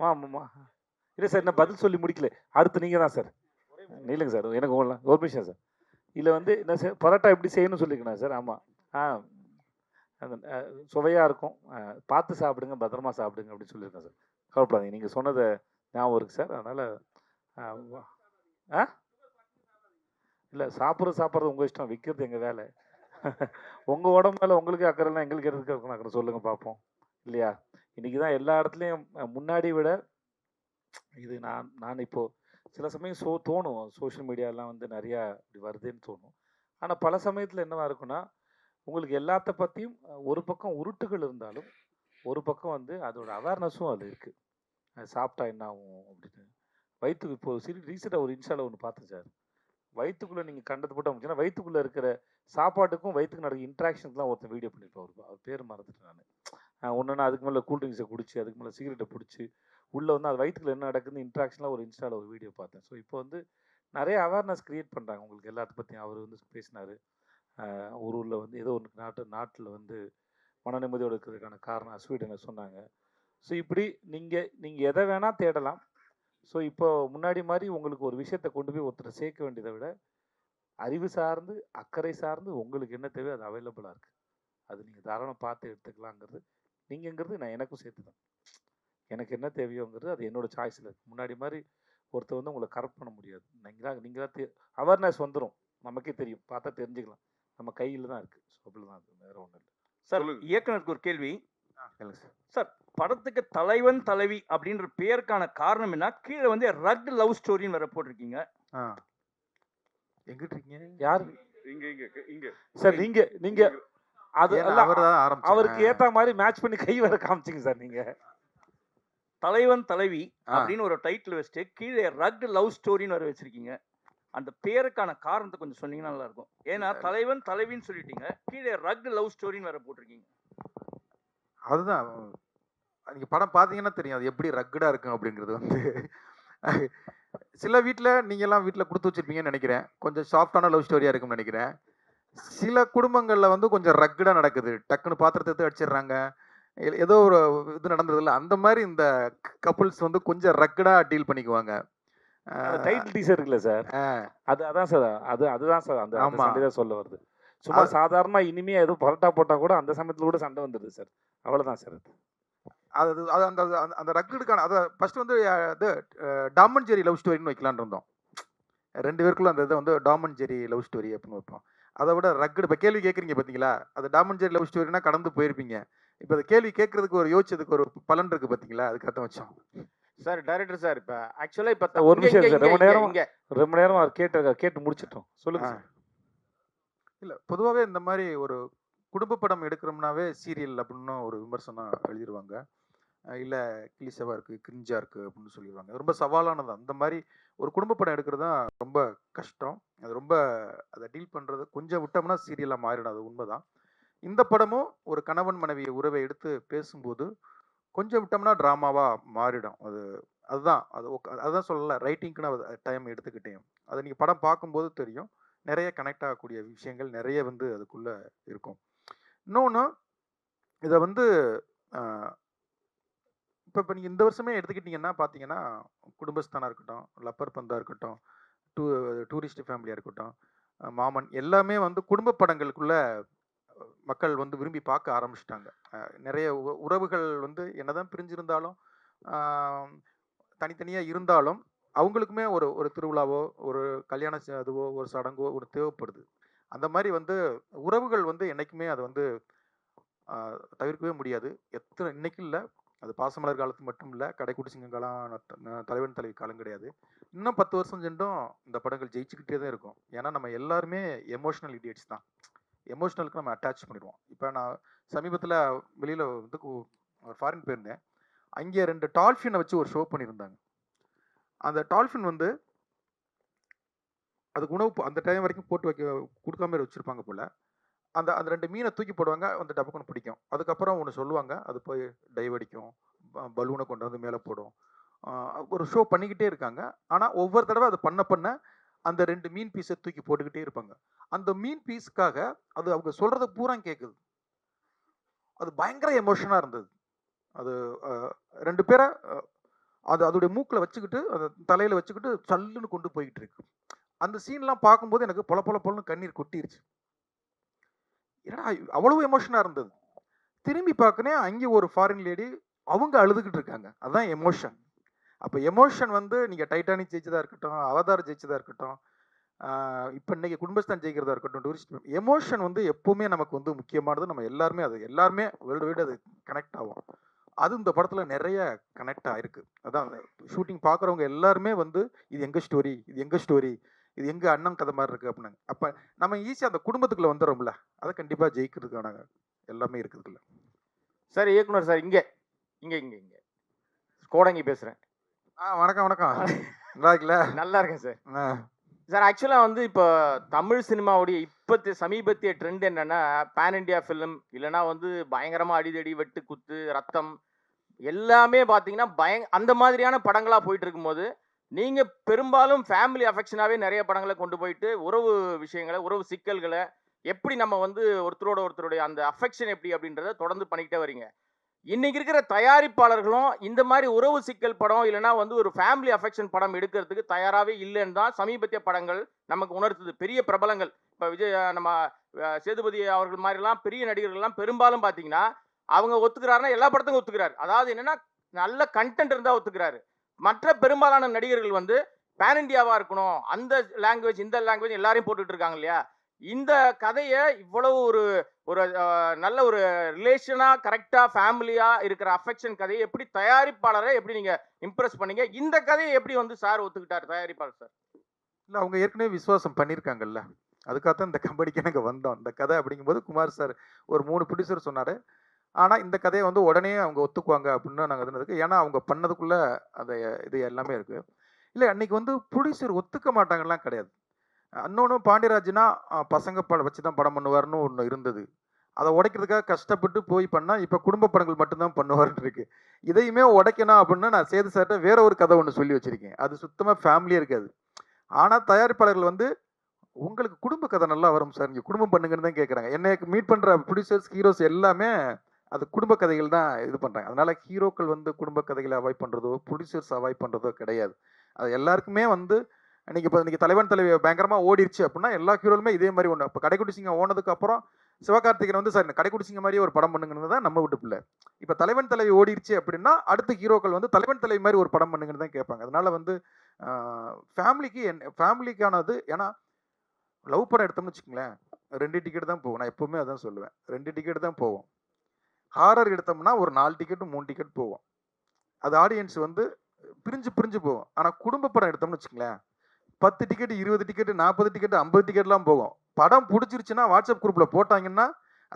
ஆமாம்மா இல்லை சார், என்ன பதில் சொல்லி முடிக்கல. அடுத்து நீங்கள் தான் சார். இல்லைங்க சார், எனக்கு ஒரு நிமிஷம் சார். இதில் வந்து என்ன சார் பரோட்டா எப்படி செய்யணும்னு சொல்லியிருக்கேன் சார். ஆமாம். அந்த சுவையாக இருக்கும், பார்த்து சாப்பிடுங்க, பத்திரமா சாப்பிடுங்க அப்படின்னு சொல்லியிருக்கேன் சார். கவலைப்படாதீங்க, நீங்கள் சொன்னதை ஞாபகம் இருக்குது சார். அதனால் இல்லை சாப்பிட்றது உங்கள் இஷ்டம், விற்கிறது எங்கள் வேலை. உங்கள் உடம்பு மேலே உங்களுக்கு அக்கறைலாம் எங்களுக்கு எதுக்கு இருக்கணும் அக்கறை சொல்லுங்கள் பார்ப்போம், இல்லையா? இன்றைக்கி தான் எல்லா இடத்துலையும் முன்னாடி விட இது நான் இப்போது சில சமயம் தோணும் சோஷியல் மீடியாலாம் வந்து நிறையா இப்படி வருதுன்னு தோணும். ஆனால் பல சமயத்தில் என்னவா இருக்குன்னா, உங்களுக்கு எல்லாத்த பற்றியும் ஒரு பக்கம் உருட்டுகள் இருந்தாலும் ஒரு பக்கம் வந்து அதோட அவேர்னஸும் அது இருக்குது. அது சாப்பிட்டா என்ன ஆகும் அப்படின்னு. வயிற்றுக்கு இப்போது ரீசெண்டாக ஒரு இன்ஸ்டாவில் ஒன்று பார்த்தேன் சார். வயிற்றுக்குள்ளே நீங்கள் கண்டது போட்டு அமைச்சுன்னா வயிற்றுக்குள்ளே இருக்கிற சாப்பாட்டுக்கும் வயிற்றுக்கு நடக்கிற இன்ட்ராக்ஷன்ஸ்லாம் ஒருத்தர் வீடியோ பண்ணியிருப்பார். அவர் பேர் மறந்துட்டேன் நான். ஒன்றுனா அதுக்கு மேலே கூல்ட்ரிங்க்ஸை குடிச்சு, அதுக்கு மேலே சிகரெட்டை பிடிச்சி உள்ளே வந்து அது வயிற்றுக்குள்ள என்ன நடக்குதுன்னு இன்ட்ராக்ஷன்லாம் ஒரு இன்ஸ்டாவில் ஒரு வீடியோ பார்த்தேன். ஸோ இப்போ வந்து நிறைய அவேர்னஸ் க்ரியேட் பண்ணுறாங்க உங்களுக்கு எல்லாத்த பற்றியும். அவர் வந்து பேசினார், ஒரு ஊரில் வந்து ஏதோ ஒரு நாட்டில் வந்து மன நிம்மதியோடு இருக்கிறதுக்கான காரணம் ஸ்வீடனை சொன்னாங்க. ஸோ இப்படி நீங்கள் எதை வேணால் தேடலாம். ஸோ இப்போ முன்னாடி மாதிரி உங்களுக்கு ஒரு விஷயத்தை கொண்டு போய் ஒருத்தரை சேர்க்க வேண்டியதை விட அறிவு சார்ந்து அக்கறை சார்ந்து உங்களுக்கு என்ன தேவையோ அது அவைலபிளாக இருக்குது. அது நீங்கள் தாராளம் பார்த்து எடுத்துக்கலாங்கிறது நீங்கங்கிறது நான் எனக்கும் சேர்த்து தான். எனக்கு என்ன தேவையோங்கிறது அது என்னோடய சாய்ஸில் இருக்குது. முன்னாடி மாதிரி ஒருத்தர் வந்து உங்களை கரெக்ட் பண்ண முடியாது. நீங்களாக அவேர்னஸ் வந்துடும், நமக்கே தெரியும், பார்த்தா தெரிஞ்சுக்கலாம். நம்ம கையில் தான் இருக்குது. ஸோ அப்படி தான் அது, வேறு ஒன்றும் இல்லை சார். இயக்குனருக்கு ஒரு கேள்வி. சார், படத்துக்கு தலைவன் தலைவி அப்படின்ற பேருக்கான காரணம் என்ன? கீழே வந்து ரக் லவ் ஸ்டோரின்னு வேற போட்டிருக்கீங்க. எங்கிட்ட இருக்கீங்க? யார்? இங்க சார் நீங்க அது அவருக்கு ஏத்த மாதிரி மேட்ச் பண்ணி கை வர காமிச்சிங்க சார். நீங்க தலைவன் தலைவி அப்படின்னு ஒரு டைட்டில் வச்சுட்டு கீழே ரக் லவ் ஸ்டோரின்னு வர வச்சிருக்கீங்க. அந்த பேருக்கான காரணத்தை கொஞ்சம் சொன்னீங்கன்னா நல்லா இருக்கும். ஏன்னா தலைவன் தலைவின்னு சொல்லிட்டீங்க, கீழே ரக் லவ் ஸ்டோரின்னு வேற போட்டிருக்கீங்க. அதுதான் நீங்க படம் பார்த்தீங்கன்னா தெரியும் அது எப்படி ரக்கடா இருக்கும் அப்படிங்கிறது. வந்து சில வீட்டில் நீங்கள்லாம் வீட்டில் கொடுத்து வச்சிருப்பீங்கன்னு நினைக்கிறேன், கொஞ்சம் சாஃப்டான லவ் ஸ்டோரியாக இருக்கும்னு நினைக்கிறேன். சில குடும்பங்களில் வந்து கொஞ்சம் ரக்கடாக நடக்குது, டக்குன்னு பாத்திரத்தை எடுத்து அடிச்சிடுறாங்க, ஏதோ ஒரு இது நடந்ததில்ல, அந்த மாதிரி இந்த கப்புள்ஸ் வந்து கொஞ்சம் ரக்கடாக டீல் பண்ணிக்குவாங்க. டைட்டில் டீசர் இருக்குல்ல சார், அதான் சார், அதுதான் சார் அந்த சண்டை தான் சொல்ல வருது. சும்மா சாதாரணமாக இனிமே எதுவும் பரோட்டா போட்டால் கூட அந்த சமயத்தில் கூட சண்டை வந்துடுது சார், அவ்வளோதான் சார். அது அந்த அந்த ரக்குடுக்கான அதை ஃபர்ஸ்ட் வந்து இது டாம் அண்ட் ஜெரி லவ் ஸ்டோரின்னு வைக்கலான்னு இருந்தோம். 2 பேருக்குள்ள அந்த இதை வந்து Tom and Jerry love story அப்படின்னு வைப்போம். அதை விட ரக்குடு இப்போ கேள்வி கேட்குறீங்க பார்த்தீங்களா, அது டாம் அண்ட் ஜெரி லவ் ஸ்டோரினா கடந்து போயிருப்பீங்க. இப்போ அதை கேள்வி கேட்கறதுக்கு ஒரு யோசிச்சதுக்கு ஒரு பலன் இருக்கு பார்த்தீங்களா, அதுக்காக வச்சோம். சார் டைரக்டர் சார், இப்போ ஆக்சுவலாக இப்போ ஒரு நிமிஷம் சார், ரொம்ப நேரம் அவர் கேட்டு முடிச்சிட்டோம், சொல்லுங்க சார். இல்லை, பொதுவாகவே இந்த மாதிரி ஒரு குடும்ப படம் எடுக்கிறோம்னாவே சீரியல் அப்படின்னு ஒரு விமர்சனம் எழுதிடுவாங்க. இல்லை கிளிசவாக இருக்குது, கிரிஞ்சாக இருக்குது அப்படின்னு சொல்லிடுவாங்க. ரொம்ப சவாலானது. அந்த மாதிரி ஒரு குடும்ப படம் எடுக்கிறது தான் ரொம்ப கஷ்டம். அது ரொம்ப அதை டீல் பண்ணுறது கொஞ்சம் விட்டோம்னா சீரியலாக மாறிடும், அது உண்மைதான். இந்த படமும் ஒரு கணவன் மனைவி உறவை எடுத்து பேசும்போது கொஞ்சம் விட்டோம்னா ட்ராமாவாக மாறிடும். அதுதான் சொல்லலை, ரைட்டிங்க்குன்னு டைம் எடுத்துக்கிட்டேன். அதை நீங்கள் படம் பார்க்கும்போது தெரியும், நிறைய கனெக்ட் ஆகக்கூடிய விஷயங்கள் நிறைய வந்து அதுக்குள்ளே இருக்கும். இன்னொன்று, இதை வந்து இப்போ நீங்கள் இந்த வருஷமே எடுத்துக்கிட்டிங்கன்னா பார்த்தீங்கன்னா, குடும்பஸ்தானாக இருக்கட்டும், லப்பர் பந்தா இருக்கட்டும், டூரிஸ்ட் ஃபேமிலியாக இருக்கட்டும், மாமன், எல்லாமே வந்து குடும்ப படங்களுக்குள்ள மக்கள் வந்து விரும்பி பார்க்க ஆரம்பிச்சிட்டாங்க. நிறைய உறவுகள் வந்து என்னதான் பிரிஞ்சிருந்தாலும் தனித்தனியாக இருந்தாலும் அவங்களுக்குமே ஒரு திருவிழாவோ ஒரு கல்யாண அதுவோ ஒரு சடங்கோ ஒரு தேவைப்படுது. அந்த மாதிரி வந்து உறவுகள் வந்து என்றைக்குமே அதை வந்து தவிர்க்கவே முடியாது. இன்னைக்கு இல்லை, அது பாசமலர் காலத்து மட்டும் இல்லை, கடைக்குடி சிங்கம் காலம், தலைவன் தலைவி காலம் கிடையாது. இன்னும் 10 வருஷம் சென்றும் இந்த படங்கள் ஜெயிச்சுக்கிட்டே தான் இருக்கும். ஏன்னா நம்ம எல்லாருமே எமோஷனல் இடியட்ஸ் தான். எமோஷனலுக்கு நம்ம அட்டாச் பண்ணிடுவோம். இப்போ நான் சமீபத்தில் வெளியில் வந்து ஃபாரின் போயிருந்தேன். அங்கே 2 டால்ஃபினை வச்சு ஒரு ஷோ பண்ணியிருந்தாங்க. அந்த டால்ஃபின் வந்து அதுக்கு உணவு அந்த டைம் வரைக்கும் போட்டு கொடுக்காம வச்சுருப்பாங்க போல். அந்த அந்த 2 மீனை தூக்கி போடுவாங்க, வந்து டபக்குன்னு பிடிக்கும். அதுக்கப்புறம் ஒண்ணு சொல்லுவாங்க, அது போய் டைவ் அடிக்கும். பலூனை கொண்டு வந்து மேலே போடும். ஒரு ஷோ பண்ணிக்கிட்டே இருக்காங்க. ஆனா ஒவ்வொரு தடவை அது பண்ண பண்ண அந்த 2 மீன் பீஸை தூக்கி போட்டுக்கிட்டே இருப்பாங்க. அந்த மீன் பீஸ்க்காக அது அவங்க சொல்றத பூரா கேட்குது. அது பயங்கர எமோஷனா இருந்தது. அது 2 பேரை அது அதோடைய மூக்குல வச்சுக்கிட்டு, அத தலையில வச்சுக்கிட்டு சல்லுன்னு கொண்டு போய்கிட்டு இருக்கு. அந்த சீன்லாம் பார்க்கும்போது எனக்கு பொல பொல பொலன்னு கண்ணீர் கொட்டிருச்சு. ஏன்னா அவ்வளவு எமோஷனா இருந்தது. திரும்பி பார்க்கனே அங்கே ஒரு ஃபாரின் லேடி அவங்க அழுதுகிட்டு இருக்காங்க. அதுதான் எமோஷன். அப்போ எமோஷன் வந்து நீங்க டைட்டானிக் ஜெயிச்சதா இருக்கட்டும், அவதார் ஜெயிச்சதா இருக்கட்டும், இப்போ இன்னைக்கு குடும்பஸ்தான் ஜெயிக்கிறதா இருக்கட்டும், டூரிஸ்ட் எமோஷன் வந்து எப்பவுமே நமக்கு வந்து முக்கியமானது. நம்ம எல்லாருமே வேர்ல்டு வைடு அது கனெக்ட் ஆகும். அது இந்த படத்துல நிறைய கனெக்ட் ஆயிருக்கு. அதான் ஷூட்டிங் பார்க்குறவங்க எல்லாருமே வந்து இது எங்க ஸ்டோரி, இது எங்க ஸ்டோரி, இது எங்க அண்ணன் கதை மாதிரி இருக்கு அப்படின்னாங்க. அப்ப நம்ம ஈஸியா அந்த குடும்பத்துக்குள்ள வந்துடும்ல, அதை கண்டிப்பா ஜெயிக்கிறதுக்கான எல்லாமே இருக்குதுல்ல. சார் இயக்குனர் சார், இங்க இங்க இங்க இங்க கோடங்கி பேசுறேன். வணக்கம் வணக்கம். நல்லா இருக்குல்ல? நல்லா இருக்கேன் சார். சார் ஆக்சுவலாக வந்து இப்போ தமிழ் சினிமாவுடைய சமீபத்திய ட்ரெண்ட் என்னன்னா, பேன் இண்டியா ஃபிலிம் இல்லைனா வந்து பயங்கரமாக அடிதடி வெட்டு குத்து ரத்தம் எல்லாமே பார்த்தீங்கன்னா அந்த மாதிரியான படங்களாக போயிட்டு இருக்கும்போது, நீங்கள் பெரும்பாலும் ஃபேமிலி அஃபெக்ஷனாகவே நிறைய படங்களை கொண்டு போயிட்டு உறவு விஷயங்களை, உறவு சிக்கல்களை எப்படி நம்ம வந்து ஒருத்தருடைய அந்த அஃபெக்ஷன் எப்படி அப்படின்றத தொடர்ந்து பண்ணிக்கிட்டே வரீங்க. இன்னைக்கு இருக்கிற தயாரிப்பாளர்களும் இந்த மாதிரி உறவு சிக்கல் படம் இல்லைனா வந்து ஒரு ஃபேமிலி அஃபெக்ஷன் படம் எடுக்கிறதுக்கு தயாராகவே இல்லைன்னு தான் சமீபத்திய படங்கள் நமக்கு உணர்த்துது. பெரிய பிரபலங்கள் இப்போ விஜய், நம்ம சேதுபதி அவர்கள் மாதிரிலாம் பெரிய நடிகர்கள்லாம் பெரும்பாலும் பார்த்தீங்கன்னா அவங்க ஒத்துக்கிறாருன்னா எல்லா படத்துக்கும் ஒத்துக்கிறாரு. அதாவது என்னன்னா நல்ல கண்டென்ட் இருந்தால் ஒத்துக்கிறாரு. மற்ற பெரும்பாலான நடிகர்கள் வந்து பேன் இண்டியாவாக இருக்கணும், அந்த லாங்குவேஜ் இந்த லாங்குவேஜ் எல்லாரையும் போட்டுட்டு இருக்காங்க இல்லையா. இந்த கதையை இவ்வளவு ஒரு ஒரு நல்ல ஒரு ரிலேஷனா கரெக்டா ஃபேமிலியா இருக்கிற அஃபெக்ஷன் கதையை எப்படி தயாரிப்பாளரை எப்படி நீங்க இம்ப்ரெஸ் பண்ணீங்க? இந்த கதையை எப்படி வந்து சார் ஒத்துக்கிட்டார் தயாரிப்பாளர் சார்? இல்லை, அவங்க ஏற்கனவே விசுவாசம் பண்ணியிருக்காங்கல்ல, அதுக்காகத்தான் இந்த கம்பெனிக்கு நாங்கள் வந்தோம். இந்த கதை அப்படிங்கும்போது குமார் சார் ஒரு 3 ப்ரொடியூசர் சொன்னார். ஆனால் இந்த கதையை வந்து உடனே அவங்க ஒத்துக்குவாங்க அப்படின்னு நாங்கள் இருந்ததுக்கு, ஏன்னா அவங்க பண்ணதுக்குள்ள அந்த இது எல்லாமே இருக்கு. இல்லை, அன்னைக்கு வந்து ப்ரொடியூசர் ஒத்துக்க மாட்டாங்கலாம் கிடையாது. இன்னொன்று பாண்டியராஜ்னா பசங்க வச்சு தான் படம் பண்ணுவார்னு ஒன்று இருந்தது. அதை உடைக்கிறதுக்காக கஷ்டப்பட்டு போய் பண்ணால் இப்போ குடும்ப படங்கள் மட்டும்தான் பண்ணுவார்னு இருக்கு. இதையுமே உடைக்கணும் அப்படின்னு நான் சேது சார்கிட்ட வேற ஒரு கதை ஒன்று சொல்லி வச்சிருக்கேன். அது சுத்தமாக ஃபேமிலியே இருக்காது. ஆனால் தயாரிப்பாளர்கள் வந்து உங்களுக்கு குடும்ப கதை நல்லா வரும் சார், நீங்கள் குடும்பம் பண்ணுங்கன்னு தான் கேட்குறாங்க. என்னை மீட் பண்ணுற ப்ரொடியூசர்ஸ், ஹீரோஸ் எல்லாமே அது குடும்ப கதைகள் தான் இது பண்ணுறாங்க. அதனால ஹீரோக்கள் வந்து குடும்ப கதைகளை அவாய்ட் பண்ணுறதோ ப்ரொடியூசர்ஸ் அவாய்ட் பண்ணுறதோ கிடையாது. அது எல்லாருக்குமே வந்து இன்னைக்கு தலைவன் தலைவி பயங்கரமாக ஓடிடுச்சு அப்படின்னா எல்லா ஹீரோலுமே இதே மாதிரி ஒன்று. இப்போ கடைக்குட்டி சிங்கம் ஓனதுக்கு அப்புறம் சிவகார்த்திகன் வந்து சார் கடைக்குட்டி சிங்கம் மாதிரியே ஒரு படம் பண்ணுங்கன்னு தான் நம்ம விட்டு பிள்ளை. இப்போ தலைவன் தலைவி ஓடிடுச்சு அப்படின்னா அடுத்த ஹீரோக்கள் வந்து தலைவன் தலைவி மாதிரி ஒரு படம் பண்ணுங்கன்னு தான் கேட்பாங்க. அதனால வந்து ஃபேமிலிக்கானது. ஏன்னா லவ் படம் எடுத்தோம்னு வச்சுக்கோங்களேன், 2 டிக்கெட் தான் போகும். நான் எப்பவுமே அதான் சொல்லுவேன், 2 டிக்கெட் தான் போவோம். ஹாரர் எடுத்தோம்னா ஒரு 4 டிக்கெட்டு 3 டிக்கெட் போவோம். அது ஆடியன்ஸ் வந்து பிரிஞ்சு போகும். ஆனால் குடும்ப படம் எடுத்தோம்னு வச்சுக்கோங்களேன், 10 டிக்கெட் 20 டிக்கெட் 40 டிக்கெட் 50 டிக்கெட்லாம் போகும். படம் பிடிச்சிருச்சுன்னா வாட்ஸ்அப் குரூப்பில் போட்டாங்கன்னா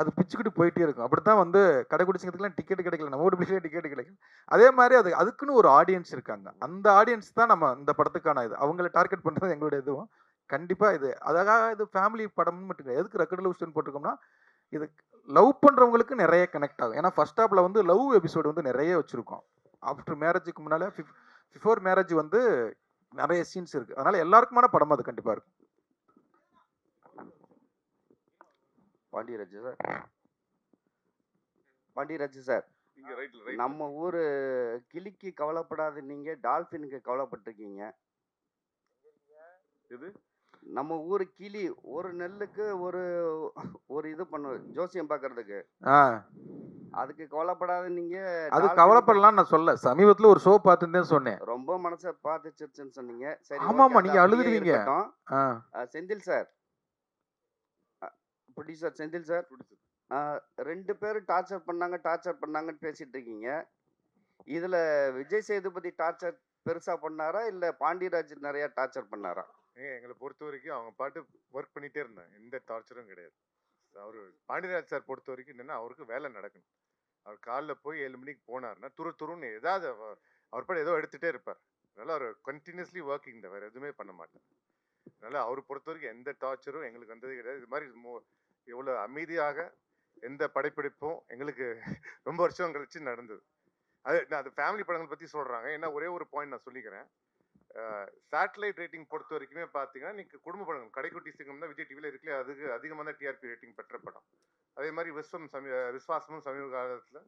அது பிச்சுக்கிட்டு போயிட்டே இருக்கும். அப்படித்தான் வந்து கடைக்குட்டி சிங்கத்துக்குலாம் டிக்கெட் கிடைக்கல, நம்ம வீட்டு பிள்ளைகளே டிக்கெட் கிடைக்கும். அதே மாதிரி அதுக்குன்னு ஒரு ஆடியன்ஸ் இருக்காங்க. அந்த ஆடியன்ஸ் தான் நம்ம இந்த படத்துக்கான இது. அவங்களை டார்கெட் பண்ணுறது எங்களுடைய இதுவும் கண்டிப்பாக இது. அதாக இது ஃபேமிலி படம்னு மட்டும் இல்லை. எதுக்கு ரெக்கட் லவ் ஸ்டோரி போட்டிருக்கோம்னா, இது லவ் பண்ணுறவங்களுக்கு நிறைய கனெக்ட் ஆகும். ஏன்னா ஃபர்ஸ்ட் ஹாப்ல வந்து லவ் எபிசோடு வந்து நிறைய வச்சுருக்கோம். ஆஃப்டர் மேரேஜுக்கு முன்னால் பிஃபோர் மேரேஜ் வந்து நிறைய சீன்ஸ் இருக்கு. அதனால எல்லாருக்குமான படம் அது கண்டிப்பா இருக்கும். பாண்டியராஜ் சார், நம்ம ஊரு கிளிக்கு கவலைப்படாத நீங்க டால்பினுக்கு கவலைப்பட்டிருக்கீங்க. நம்ம ஊரு கிளி ஒரு நெல்லுக்கு ஒரு இது பண்ணுவோம் ஜோசியம் பார்க்கறதுக்கு, அதுக்கு கவலைப்படாத நீங்க. அது கவலைப்படலாம் நான் சொல்ல, சமீபத்துல ஒரு ஷோ பார்த்துட்டேன்னு சொன்னேன். ரொம்ப மனசை பார்த்துச்சுன்னு சொன்னீங்க. சரி, ஆமாமா, நீங்க அழுதுடுவீங்க. Senthil sir, producer Senthil sir, 2 பேரும் டார்ச்சர் பண்ணாங்கன்னு பேசிட்டு இருக்கீங்க. இதுல விஜய் சேதுபதி டார்ச்சர் பெருசா பண்ணாரா இல்ல பாண்டியராஜ் நிறைய டார்ச்சர் பண்ணாரா? எங்களை பொறுத்த வரைக்கும் அவங்க பாட்டு ஒர்க் பண்ணிட்டே இருந்தாங்க, எந்த டார்ச்சரும் கிடையாது. அவரு பாண்டியராஜ் சார் பொறுத்த வரைக்கும் என்னன்னா, அவருக்கு வேலை நடக்கணும். அவர் காலைல போய் 7 மணிக்கு போனார்னா துருன்னு ஏதாவது அவர் பாட்டு ஏதோ எடுத்துகிட்டே இருப்பார். அதனால அவர் கண்டினியூஸ்லி ஒர்க்கிங் தான், வேறு எதுவுமே பண்ண மாட்டார். அதனால அவர் பொறுத்த வரைக்கும் எந்த டார்ச்சரும் எங்களுக்கு வந்தது கிடையாது. இது மாதிரி எவ்வளோ அமைதியாக எந்த படைப்பிடிப்பும் எங்களுக்கு ரொம்ப வருஷம் கழிச்சு நடந்தது. அது ஃபேமிலி படங்கள் பற்றி சொல்கிறாங்க. ஏன்னா ஒரே ஒரு பாயிண்ட் நான் சொல்லிக்கிறேன். சேட்டலைட் ரேட்டிங் பொறுத்த வரைக்குமே பார்த்தீங்கன்னா இன்னைக்கு குடும்ப படங்கள் கடைக்குட்டி சிங்கம் தான் விஜய் டிவியில் இருக்கல, அதுக்கு அதிகமான டிஆர்பி ரேட்டிங் பெற்ற படம். அதே மாதிரி விஸ்வாசமும் சமீப காலத்தில்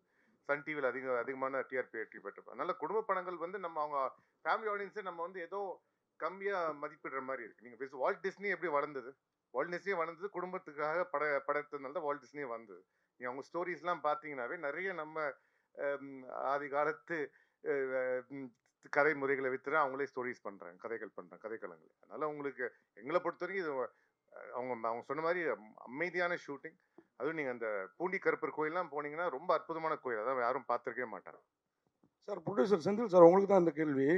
சன் டிவியில் அதிகமான டிஆர்பி ரேட்டிங் பெற்ற படம். அதனால குடும்ப படங்கள் வந்து நம்ம அவங்க ஃபேமிலி ஆடியன்ஸை நம்ம வந்து ஏதோ கம்மியாக மதிப்பிடுற மாதிரி இருக்கு. நீங்கள் வால்ட் டிஸ்னி எப்படி வளர்ந்தது? வால்ட் டிஸ்னியே வளர்ந்தது குடும்பத்துக்காக படத்தினால தான் வால்ட் டிஸ்னியே வந்தது. நீங்கள் அவங்க ஸ்டோரிஸ்லாம் பார்த்தீங்கன்னாவே நிறைய நம்ம ஆதி காலத்து கதை முறைகளை வித்துற அவங்களே ஸ்டோரிஸ் பண்றாங்க, கதைகள் பண்றாங்க, கதைக்களங்கள். அதனால உங்களுக்கு எங்களை பொறுத்த வரைக்கும் இது அவங்க சொன்ன மாதிரி அமைதியான ஷூட்டிங். அதுவும் நீங்க அந்த பூண்டி கருப்பர் கோயில்லாம் போனீங்கன்னா ரொம்ப அற்புதமான கோயில், அதான் யாரும் பார்த்துருக்கவே மாட்டாங்க. சார் ப்ரொடியூசர் செந்தில் சார், உங்களுக்கு தான் இந்த கேள்வி.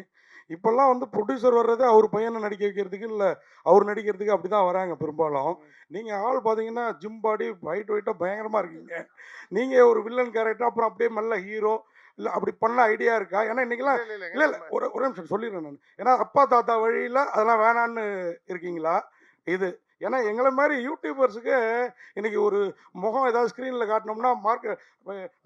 இப்போல்லாம் வந்து ப்ரொடியூசர் வர்றதே அவர் பையனை நடிக்க வைக்கிறதுக்கு, இல்லை அவர் நடிக்கிறதுக்கு அப்படி தான் வராங்க பெரும்பாலும். நீங்கள் ஆள் பார்த்தீங்கன்னா ஜிம் பாடி ஒயிட் ஒயிட்டாக பயங்கரமாக இருக்கீங்க. நீங்கள் ஒரு வில்லன் கேரக்டர் அப்புறம் அப்படியே மெல்ல ஹீரோ இல்லை அப்படி பண்ண ஐடியா இருக்கா? ஏன்னா இன்றைக்கெல்லாம் இல்லை ஒரு நிமிஷம் சொல்லிடுறேன் நான். ஏன்னா அப்பா தாத்தா வழியில் அதெல்லாம் வேணான்னு இருக்கீங்களா இது? ஏன்னா எங்களை மாதிரி யூடியூபர்ஸுக்கு இன்னைக்கு ஒரு முகம் ஏதாவது ஸ்க்ரீனில் காட்டினோம்னா